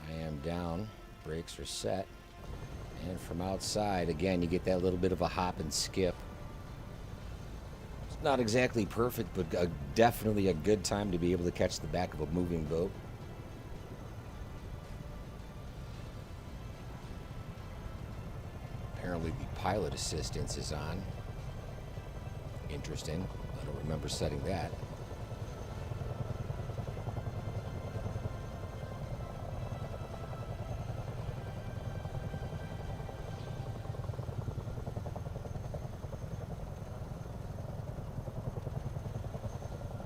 I am down, brakes are set, and from outside, again, you get that little bit of a hop and skip. It's not exactly perfect, but definitely a good time to be able to catch the back of a moving boat. Apparently the pilot assistance is on. Interesting. I don't remember setting that.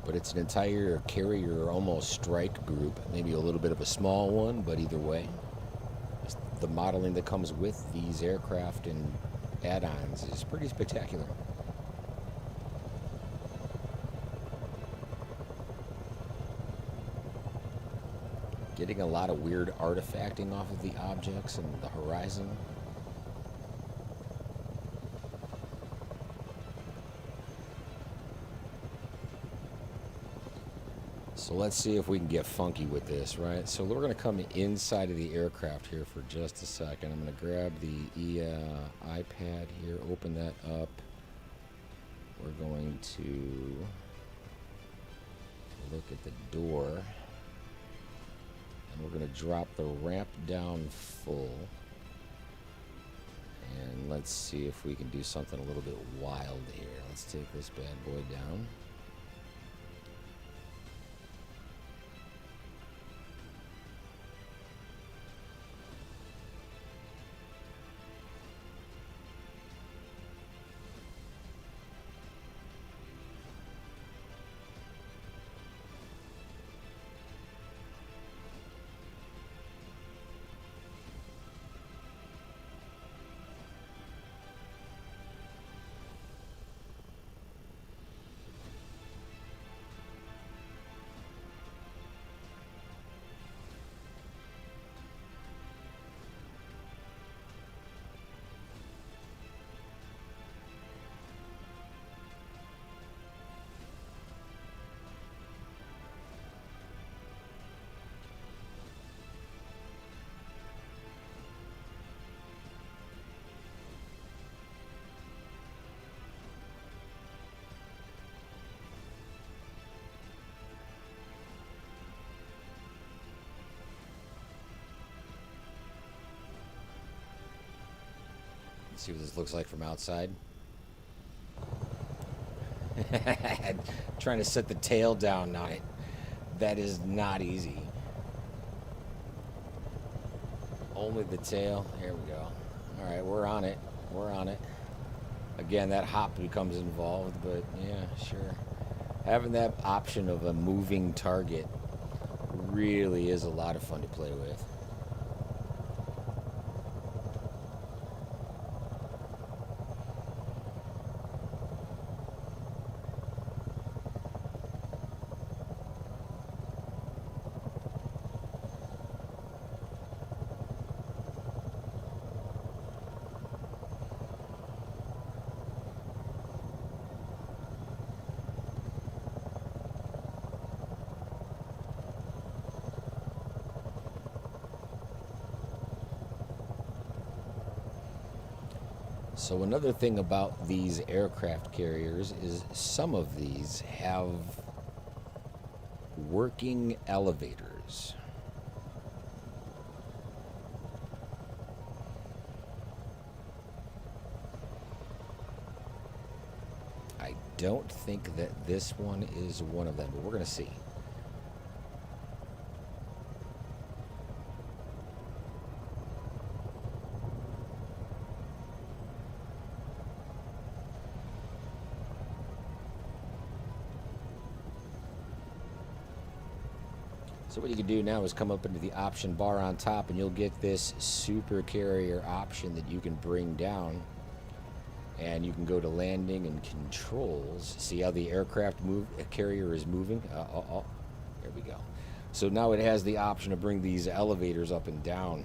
But it's an entire carrier, almost strike group. Maybe a little bit of a small one, but either way. The modeling that comes with these aircraft and add-ons is pretty spectacular. Getting a lot of weird artifacting off of the objects and the horizon. So let's see if we can get funky with this, right? So we're going to come inside of the aircraft here for just a second. I'm going to grab the iPad here, open that up. We're going to look at the door. And we're going to drop the ramp down full. And let's see if we can do something a little bit wild here. Let's take this bad boy down. See what this looks like from outside. Trying to set the tail down on it. That is not easy. Only the tail. Here we go. All right, we're on it. We're on it. Again, that hop becomes involved, but yeah, sure. Having that option of a moving target really is a lot of fun to play with. So another thing about these aircraft carriers is some of these have working elevators. I don't think that this one is one of them, but we're going to see. So what you can do now is come up into the option bar on top and you'll get this super carrier option that you can bring down. And you can go to landing and controls. See how the aircraft carrier is moving? There we go. So now it has the option to bring these elevators up and down.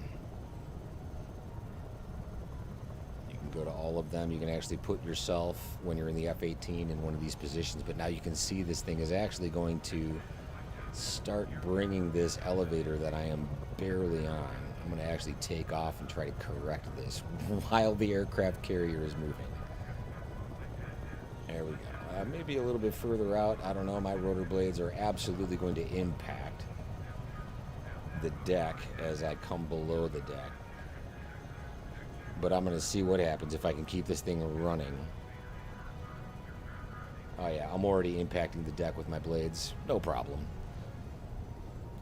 You can go to all all of them. You can actually put yourself, when you're in the F-18, in one of these positions, but now you can see this thing is actually going to start bringing this elevator that I am barely on. I'm going to actually take off and try to correct this while the aircraft carrier is moving. There we go. Maybe a little bit further out. I don't know. My rotor blades are absolutely going to impact the deck as I come below the deck. But I'm going to see what happens if I can keep this thing running. Oh yeah, I'm already impacting the deck with my blades. No problem.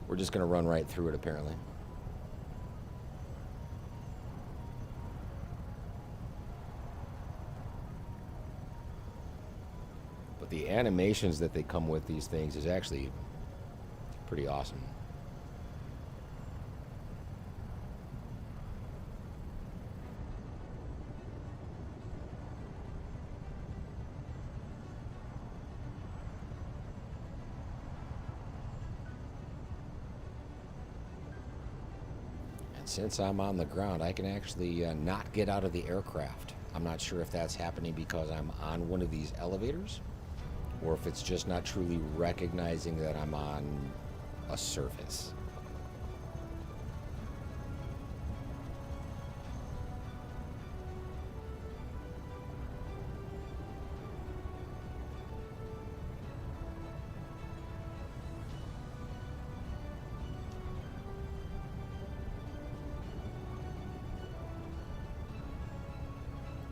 We're just going to run right through it, apparently. But the animations that they come with these things is actually pretty awesome. Since I'm on the ground, I can actually not get out of the aircraft. I'm not sure if that's happening because I'm on one of these elevators, or if it's just not truly recognizing that I'm on a surface.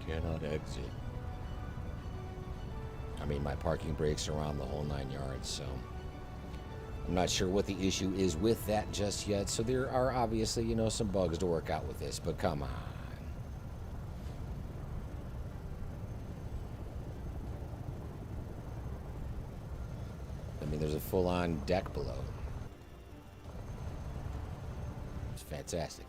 Cannot exit. I mean, my parking brakes are on the whole 9 yards, so I'm not sure what the issue is with that just yet. So there are obviously, you know, some bugs to work out with this, but come on. I mean, there's a full-on deck below. It's fantastic.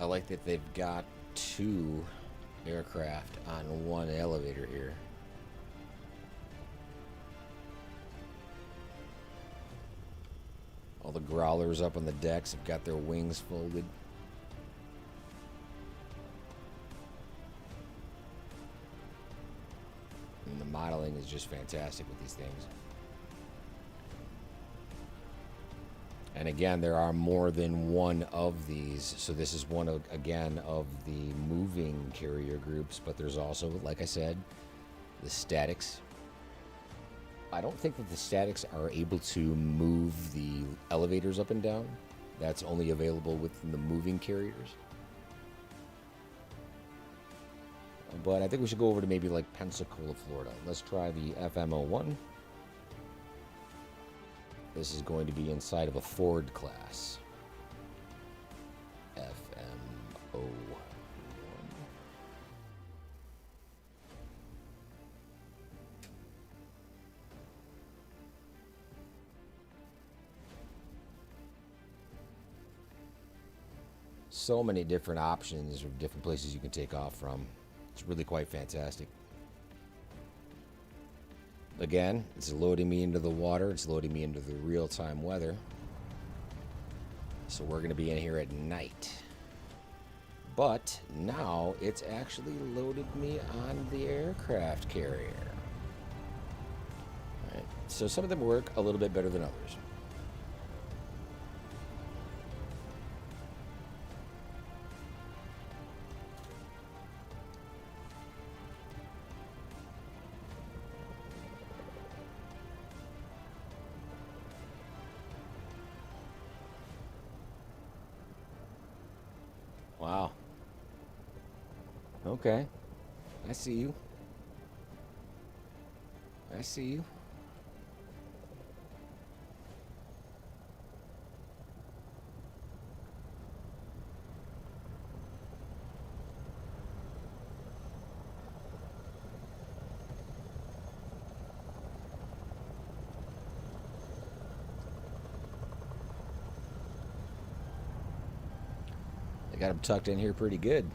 I like that they've got 2 aircraft on one elevator here. All the growlers up on the decks have got their wings folded. And the modeling is just fantastic with these things. And again, there are more than one of these. So this is one of, again, of the moving carrier groups, but there's also, like I said, the statics. I don't think that the statics are able to move the elevators up and down. That's only available within the moving carriers. But I think we should go over to maybe like Pensacola, Florida. Let's try the FM01. This is going to be inside of a Ford class. FM01. So many different options of different places you can take off from. It's really quite fantastic. Again, it's loading me into the water. It's loading me into the real-time weather. So we're going to be in here at night. But now it's actually loaded me on the aircraft carrier. All right. So some of them work a little bit better than others. Wow. Okay. I see you. I see you. Got them tucked in here pretty good.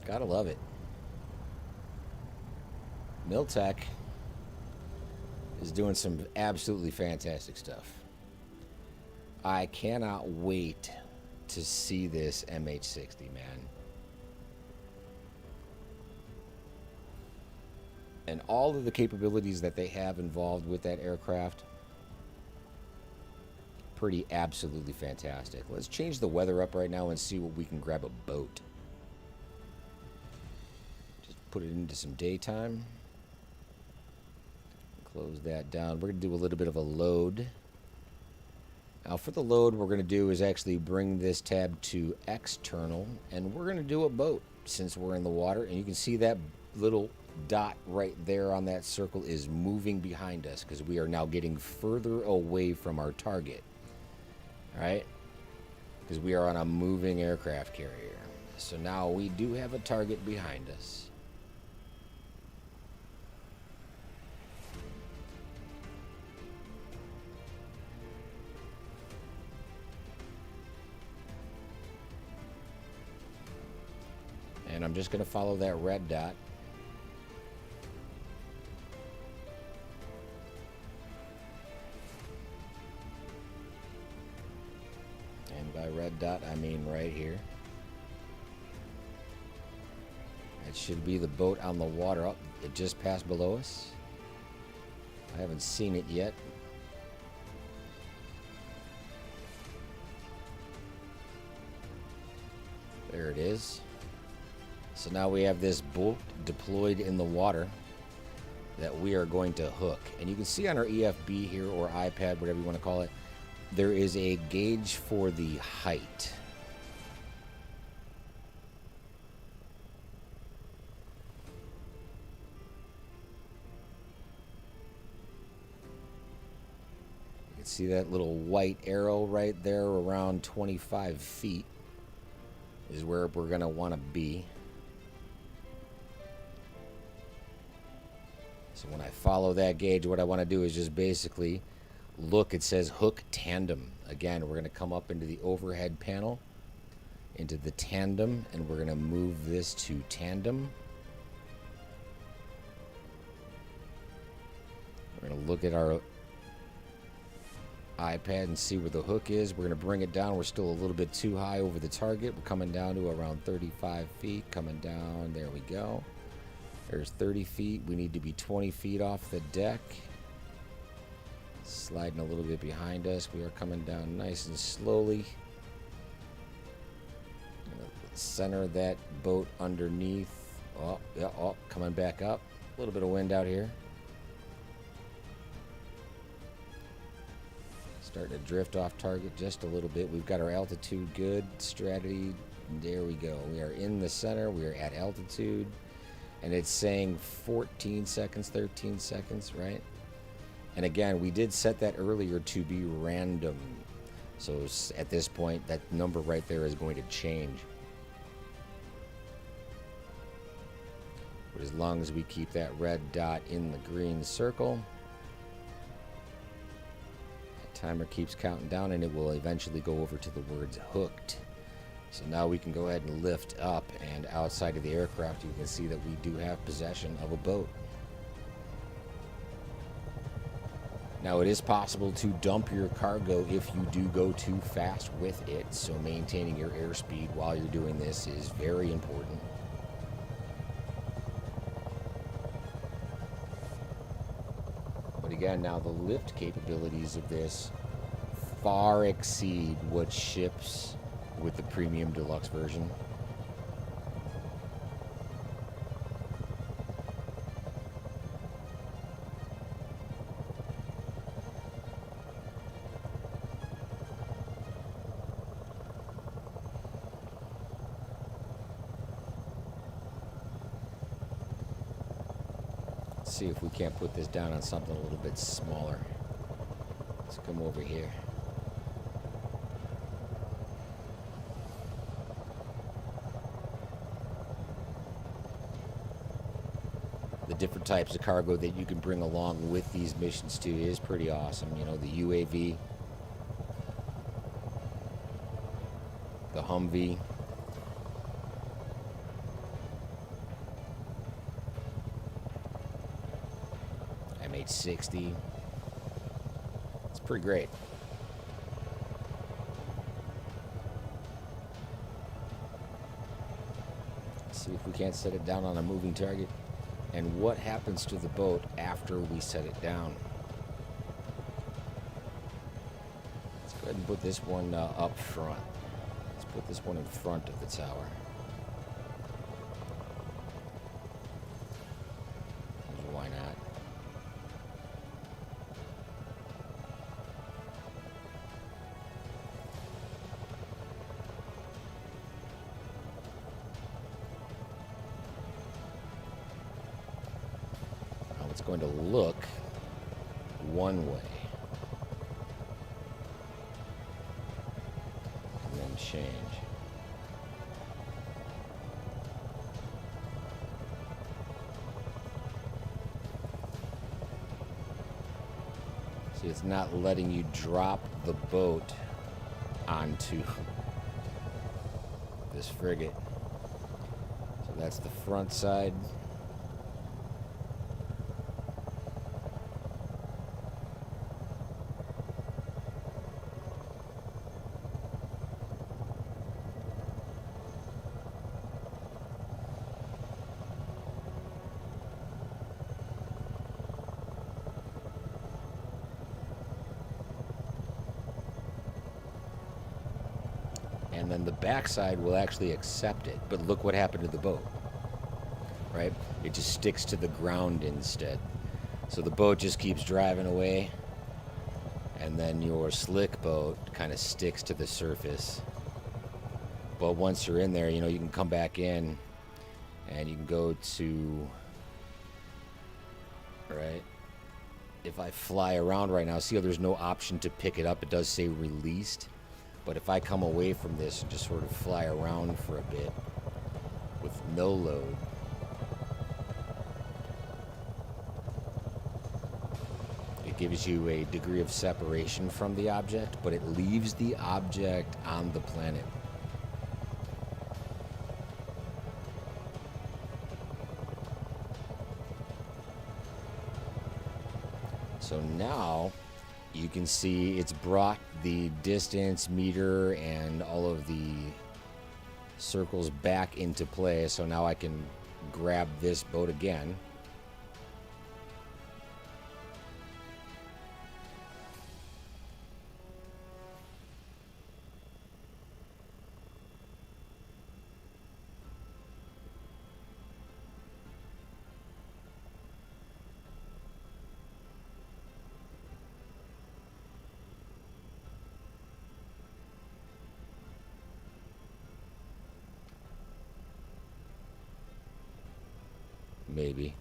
Gotta love it. Miltech is doing some absolutely fantastic stuff. I cannot wait to see this MH60, man. And all of the capabilities that they have involved with that aircraft, pretty absolutely fantastic. Let's change the weather up right now and see what we can grab a boat. Just put it into some daytime. Close that down. We're going to do a little bit of a load. Now for the load, what we're going to do is actually bring this tab to external, and we're going to do a boat since we're in the water. And you can see that little dot right there on that circle is moving behind us because we are now getting further away from our target. All right? Because we are on a moving aircraft carrier. So now we do have a target behind us. And I'm just going to follow that red dot. And by red dot, I mean right here. It should be the boat on the water. Oh, it just passed below us. I haven't seen it yet. There it is. So now we have this boat deployed in the water that we are going to hook. And you can see on our EFB here, or iPad, whatever you want to call it, there is a gauge for the height. You can see that little white arrow right there around 25 feet is where we're going to want to be. So when I follow that gauge, what I want to do is just basically look. It says hook tandem. Again, we're going to come up into the overhead panel, into the tandem, and we're going to move this to tandem. We're going to look at our iPad and see where the hook is. We're going to bring it down. We're still a little bit too high over the target. We're coming down to around 35 feet. Coming down. There we go. There's 30 feet. We need to be 20 feet off the deck. Sliding a little bit behind us. We are coming down nice and slowly. Center that boat underneath. Oh, yeah, oh, coming back up. A little bit of wind out here. Starting to drift off target just a little bit. We've got our altitude good. Strategy. There we go. We are in the center. We are at altitude. And it's saying 14 seconds, 13 seconds, right? And again, we did set that earlier to be random. So at this point, that number right there is going to change. But as long as we keep that red dot in the green circle, the timer keeps counting down and it will eventually go over to the words hooked. So now we can go ahead and lift up, and outside of the aircraft you can see that we do have possession of a boat. Now it is possible to dump your cargo if you do go too fast with it, so maintaining your airspeed while you're doing this is very important. But again, now the lift capabilities of this far exceed what ships with the premium deluxe version. Let's see if we can't put this down on something a little bit smaller. Let's come over here. The different types of cargo that you can bring along with these missions too is pretty awesome. You know, the UAV, the Humvee, CH-60. It's pretty great. Let's see if we can't set it down on a moving target. And what happens to the boat after we set it down? Let's go ahead and put this one up front. Let's put this one in front of the tower. Why not? Now it's going to look one way and then change. See, it's not letting you drop the boat onto this frigate. So that's the front side. And then the backside will actually accept it. But look what happened to the boat, right? It just sticks to the ground instead. So the boat just keeps driving away, and then your slick boat kind of sticks to the surface. But once you're in there, you know, you can come back in and you can go to, right? If I fly around right now, see how there's no option to pick it up? It does say released. But if I come away from this and just sort of fly around for a bit with no load, it gives you a degree of separation from the object, but it leaves the object on the planet. So now you can see it's brought the distance meter and all of the circles back into play. So now I can grab this boat again. Maybe.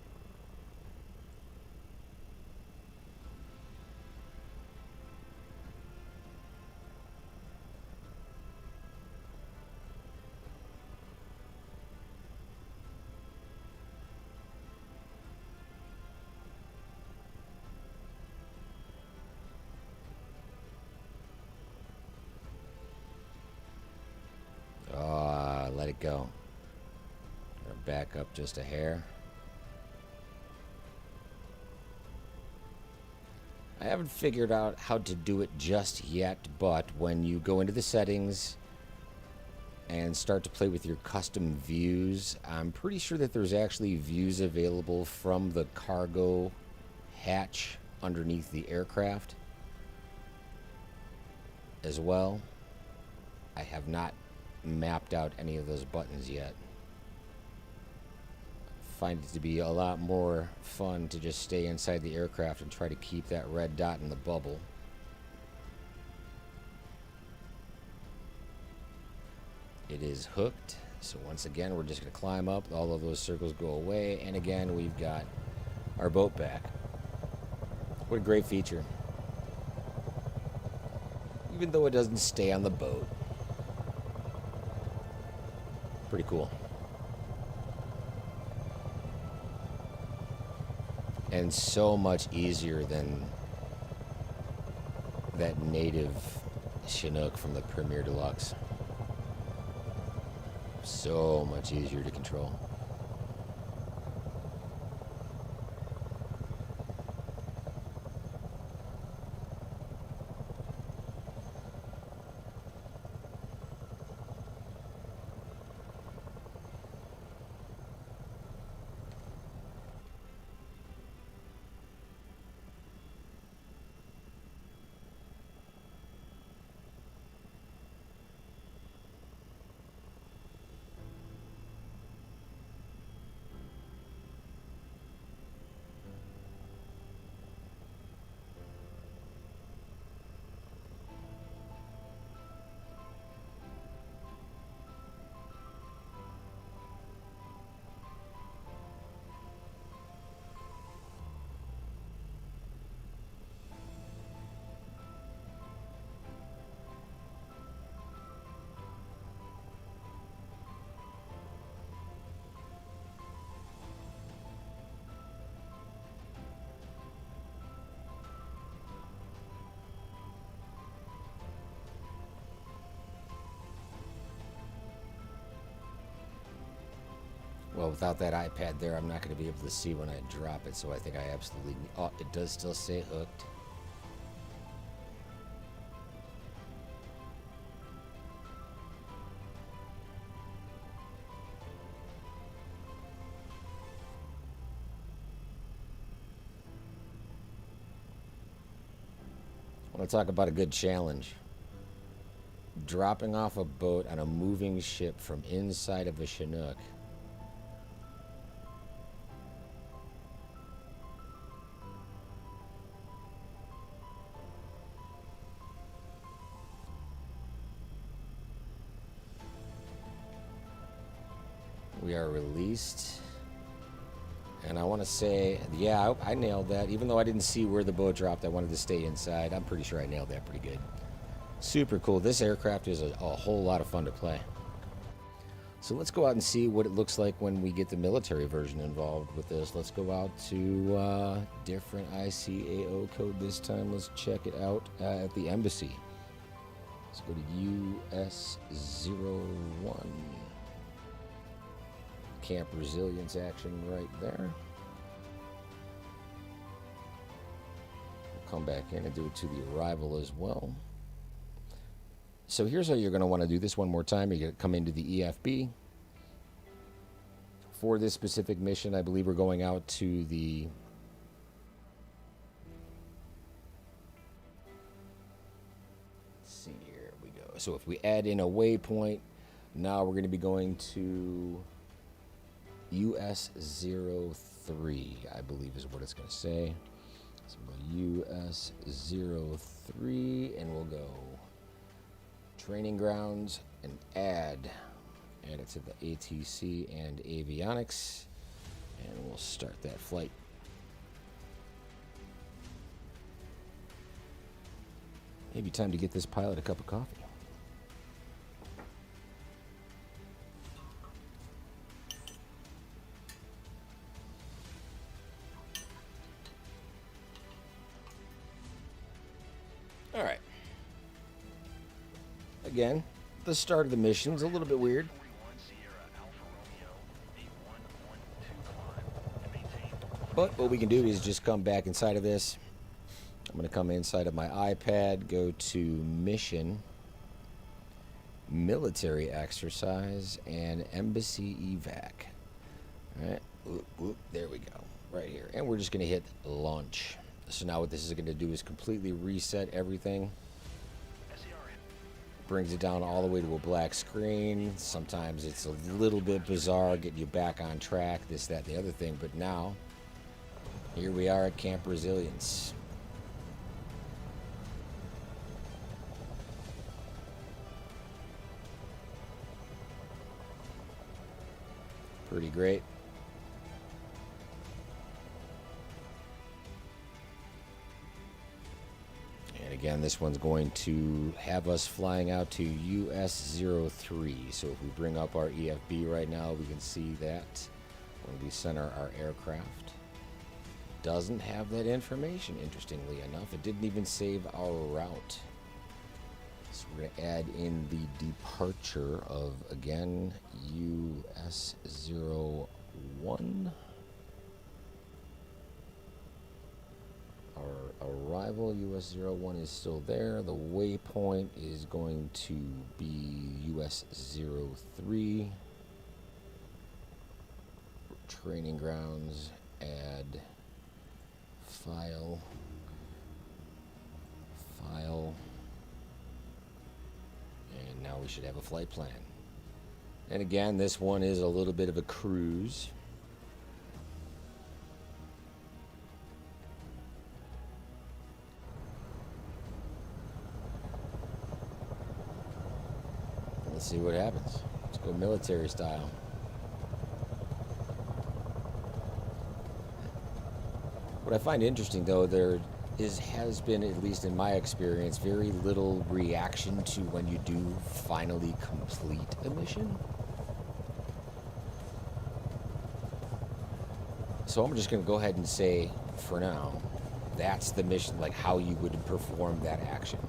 Let it go. Back up just a hair. I haven't figured out how to do it just yet, but when you go into the settings and start to play with your custom views, I'm pretty sure that there's actually views available from the cargo hatch underneath the aircraft as well. I have not mapped out any of those buttons yet. Find it to be a lot more fun to just stay inside the aircraft and try to keep that red dot in the bubble. It is hooked, so once again we're just going to climb up, all of those circles go away, and again we've got our boat back. What a great feature. Even though it doesn't stay on the boat. Pretty cool. And so much easier than that native Chinook from the Premier Deluxe. So much easier to control. Well, without that iPad there, I'm not going to be able to see when I drop it, so I think I absolutely... Oh, it does still say hooked. I want to talk about a good challenge. Dropping off a boat on a moving ship from inside of a Chinook. We are released. And I want to say, yeah, I nailed that. Even though I didn't see where the boat dropped, I wanted to stay inside. I'm pretty sure I nailed that pretty good. Super cool. This aircraft is a whole lot of fun to play. So let's go out and see what it looks like when we get the military version involved with this. Let's go out to different ICAO code this time. Let's check it out at the embassy. Let's go to US01. Camp resilience action right there. We'll come back in and do it to the arrival as well. So here's how you're going to want to do this one more time. You're going to come into the EFB. For this specific mission, I believe we're going out to the... Let's see, here we go. So if we add in a waypoint, now we're going to be going to US03, I believe is what it's going to say. So we'll go US03, and we'll go training grounds and add it to the ATC and avionics, and we'll start that flight. Maybe time to get this pilot a cup of coffee. All right. Again, the start of the mission is a little bit weird. But what we can do is just come back inside of this. I'm going to come inside of my iPad, go to Mission, Military Exercise, and Embassy Evac. All right. Whoop, whoop, there we go. Right here. And we're just going to hit launch. So now what this is going to do is completely reset everything. Brings it down all the way to a black screen. Sometimes it's a little bit bizarre getting you back on track, this, that, the other thing. But now, here we are at Camp Resilience. Pretty great. And again, this one's going to have us flying out to US03. So if we bring up our EFB right now, we can see that when we center our aircraft. Doesn't have that information, interestingly enough. It didn't even save our route. So we're going to add in the departure of, again, US01. Our arrival, US01, is still there. The waypoint is going to be US03. Training grounds, add file, and now we should have a flight plan. And again, this one is a little bit of a cruise. Let's see what happens. Let's go military style. What I find interesting, though, has been, at least in my experience, very little reaction to when you do finally complete a mission. So I'm just going to go ahead and say, for now, that's the mission, like how you would perform that action.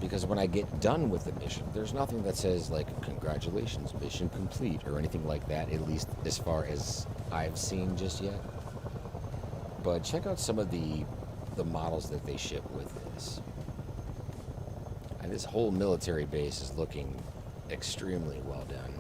because when I get done with the mission, there's nothing that says like congratulations, mission complete, or anything like that, at least as far as I've seen just yet. But check out some of the models that they ship with this. And this whole military base is looking extremely well done.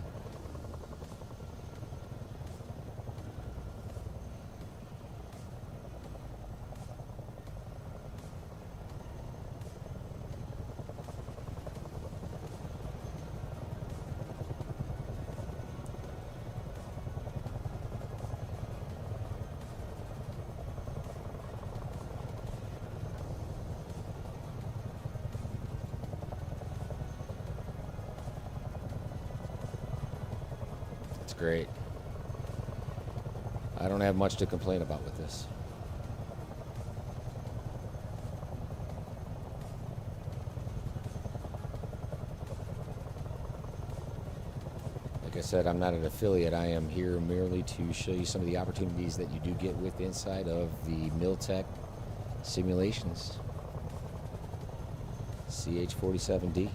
Great. I don't have much to complain about with this. Like I said, I'm not an affiliate. I am here merely to show you some of the opportunities that you do get with inside of the Miltech Simulations CH47D.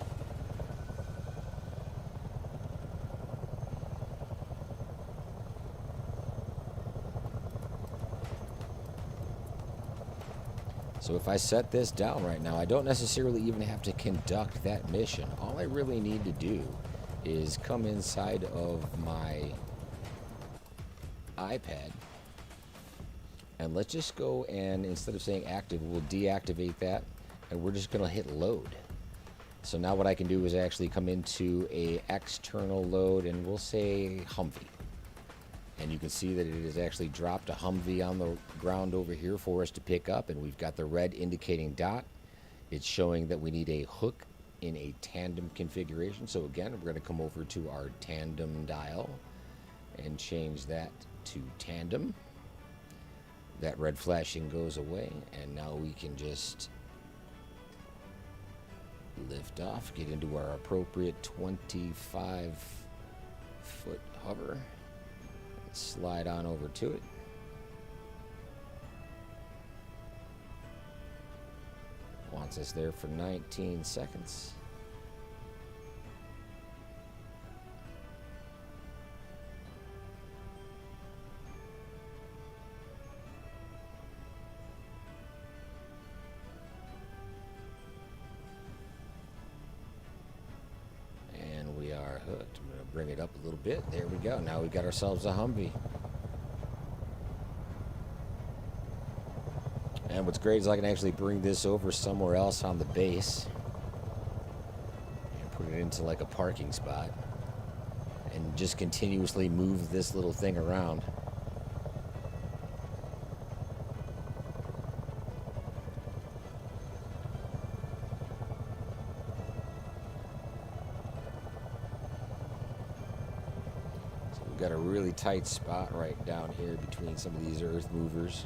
So if I set this down right now, I don't necessarily even have to conduct that mission. All I really need to do is come inside of my iPad, and let's just go and, instead of saying active, we'll deactivate that, and we're just gonna hit load. So now what I can do is actually come into a external load, and we'll say Humvee. And you can see that it has actually dropped a Humvee on the ground over here for us to pick up, and we've got the red indicating dot. It's showing that we need a hook in a tandem configuration. So again, we're going to come over to our tandem dial and change that to tandem. That red flashing goes away, and now we can just lift off, get into our appropriate 25-foot hover. Slide on over to it. Wants us there for 19 seconds. And we are hooked. I'm going to bring it up a little bit. There we go. Now we've got ourselves a Humvee. And what's great is I can actually bring this over somewhere else on the base and put it into like a parking spot and just continuously move this little thing around. So we've got a really tight spot right down here between some of these earth movers.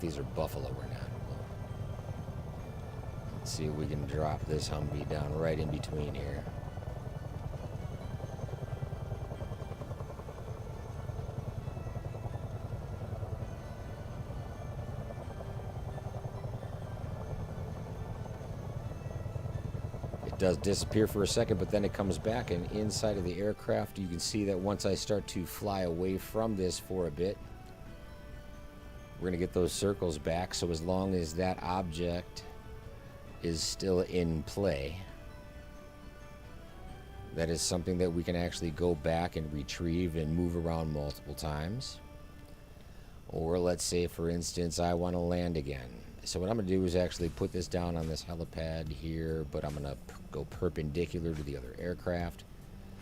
These are buffalo or not. Let's see if we can drop this Humvee down right in between here. It does disappear for a second, but then it comes back, and inside of the aircraft you can see that once I start to fly away from this for a bit, we're going to get those circles back. So as long as that object is still in play, that is something that we can actually go back and retrieve and move around multiple times. Or let's say, for instance, I want to land again. So what I'm going to do is actually put this down on this helipad here, but I'm going to go perpendicular to the other aircraft.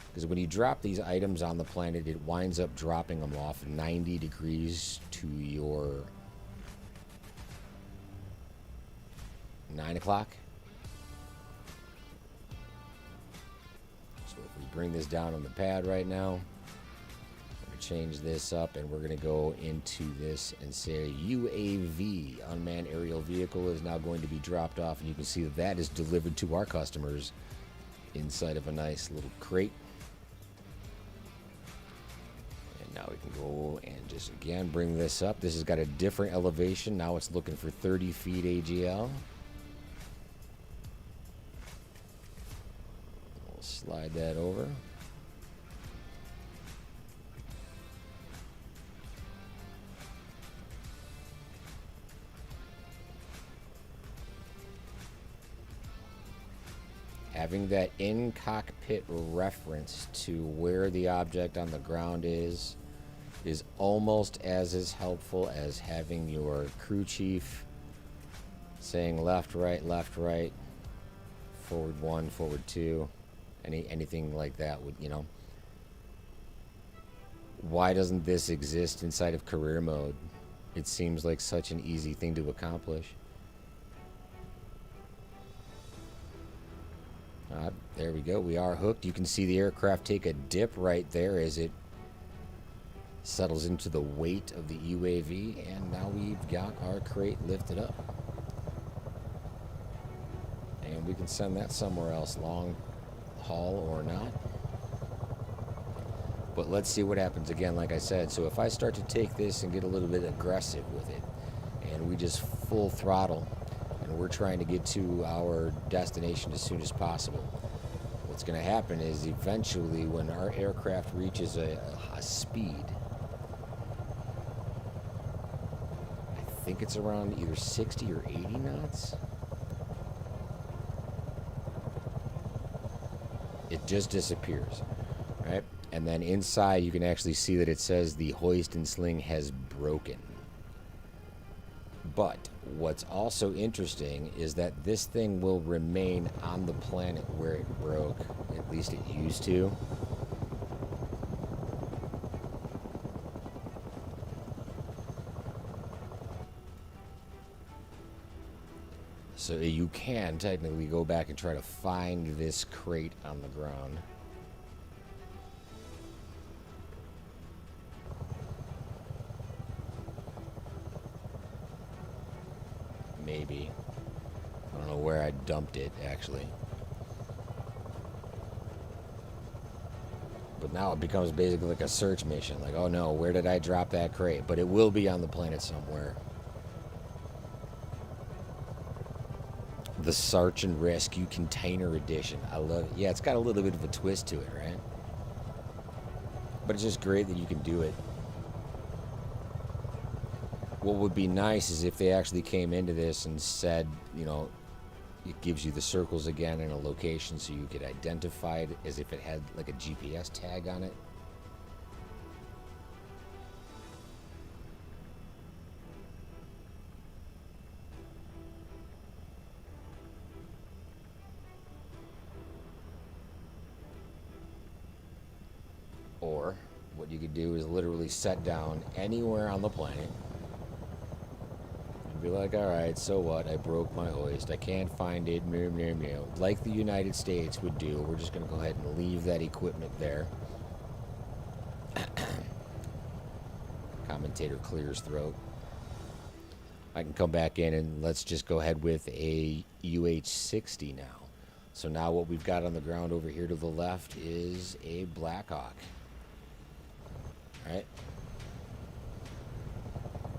Because when you drop these items on the planet, it winds up dropping them off 90 degrees to your 9 o'clock. So if we bring this down on the pad right now, I'm going to change this up, and we're going to go into this and say UAV, unmanned aerial vehicle, is now going to be dropped off, and you can see that that is delivered to our customers inside of a nice little crate. Now we can go and just again bring this up. This has got a different elevation. Now it's looking for 30 feet AGL. We'll slide that over. Having that in-cockpit reference to where the object on the ground is almost as helpful as having your crew chief saying left, right, forward 1, forward 2, anything like that would, you know. Why doesn't this exist inside of career mode? It seems like such an easy thing to accomplish. There we go. We are hooked. You can see the aircraft take a dip right there as it settles into the weight of the UAV, and now we've got our crate lifted up. And we can send that somewhere else, long haul or not. But let's see what happens again, like I said. So if I start to take this and get a little bit aggressive with it, and we just full throttle, and we're trying to get to our destination as soon as possible, what's going to happen is eventually when our aircraft reaches a speed, I think it's around either 60 or 80 knots, it just disappears, right? And then inside you can actually see that it says the hoist and sling has broken. But what's also interesting is that this thing will remain on the planet where it broke. At least it used to. So you can technically go back and try to find this crate on the ground. Maybe. I don't know where I dumped it, actually. But now it becomes basically like a search mission. Like, oh no, where did I drop that crate? But it will be on the planet somewhere. The Search and Rescue Container Edition. I love it. Yeah, it's got a little bit of a twist to it, right? But it's just great that you can do it. What would be nice is if they actually came into this and said, you know, it gives you the circles again in a location so you could identify it as if it had like a GPS tag on it. Or what you could do is literally set down anywhere on the planet. Be like, all right, so what? I broke my hoist. I can't find it. Like the United States would do. We're just going to go ahead and leave that equipment there. Commentator clears throat. I can come back in and let's just go ahead with a UH-60 now. So now what we've got on the ground over here to the left is a Blackhawk. All right.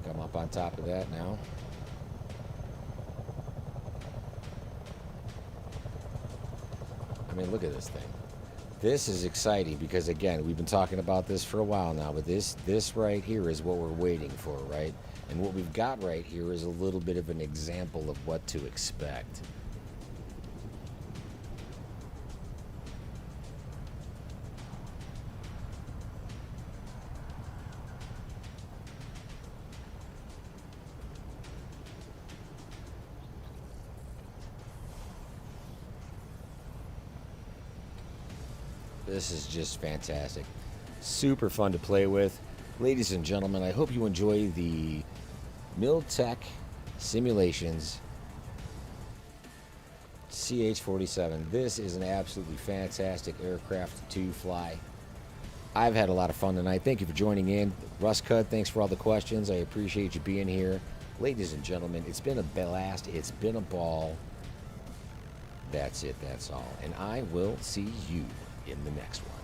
Come up on top of that now. I mean, look at this thing. This is exciting because, again, we've been talking about this for a while now, but this right here is what we're waiting for, right? And what we've got right here is a little bit of an example of what to expect. This is just fantastic. Super fun to play with. Ladies and gentlemen, I hope you enjoy the Miltech Simulations CH-47. This is an absolutely fantastic aircraft to fly. I've had a lot of fun tonight. Thank you for joining in. Russ Cud, thanks for all the questions. I appreciate you being here. Ladies and gentlemen, it's been a blast. It's been a ball. That's it. That's all. And I will see you in the next one.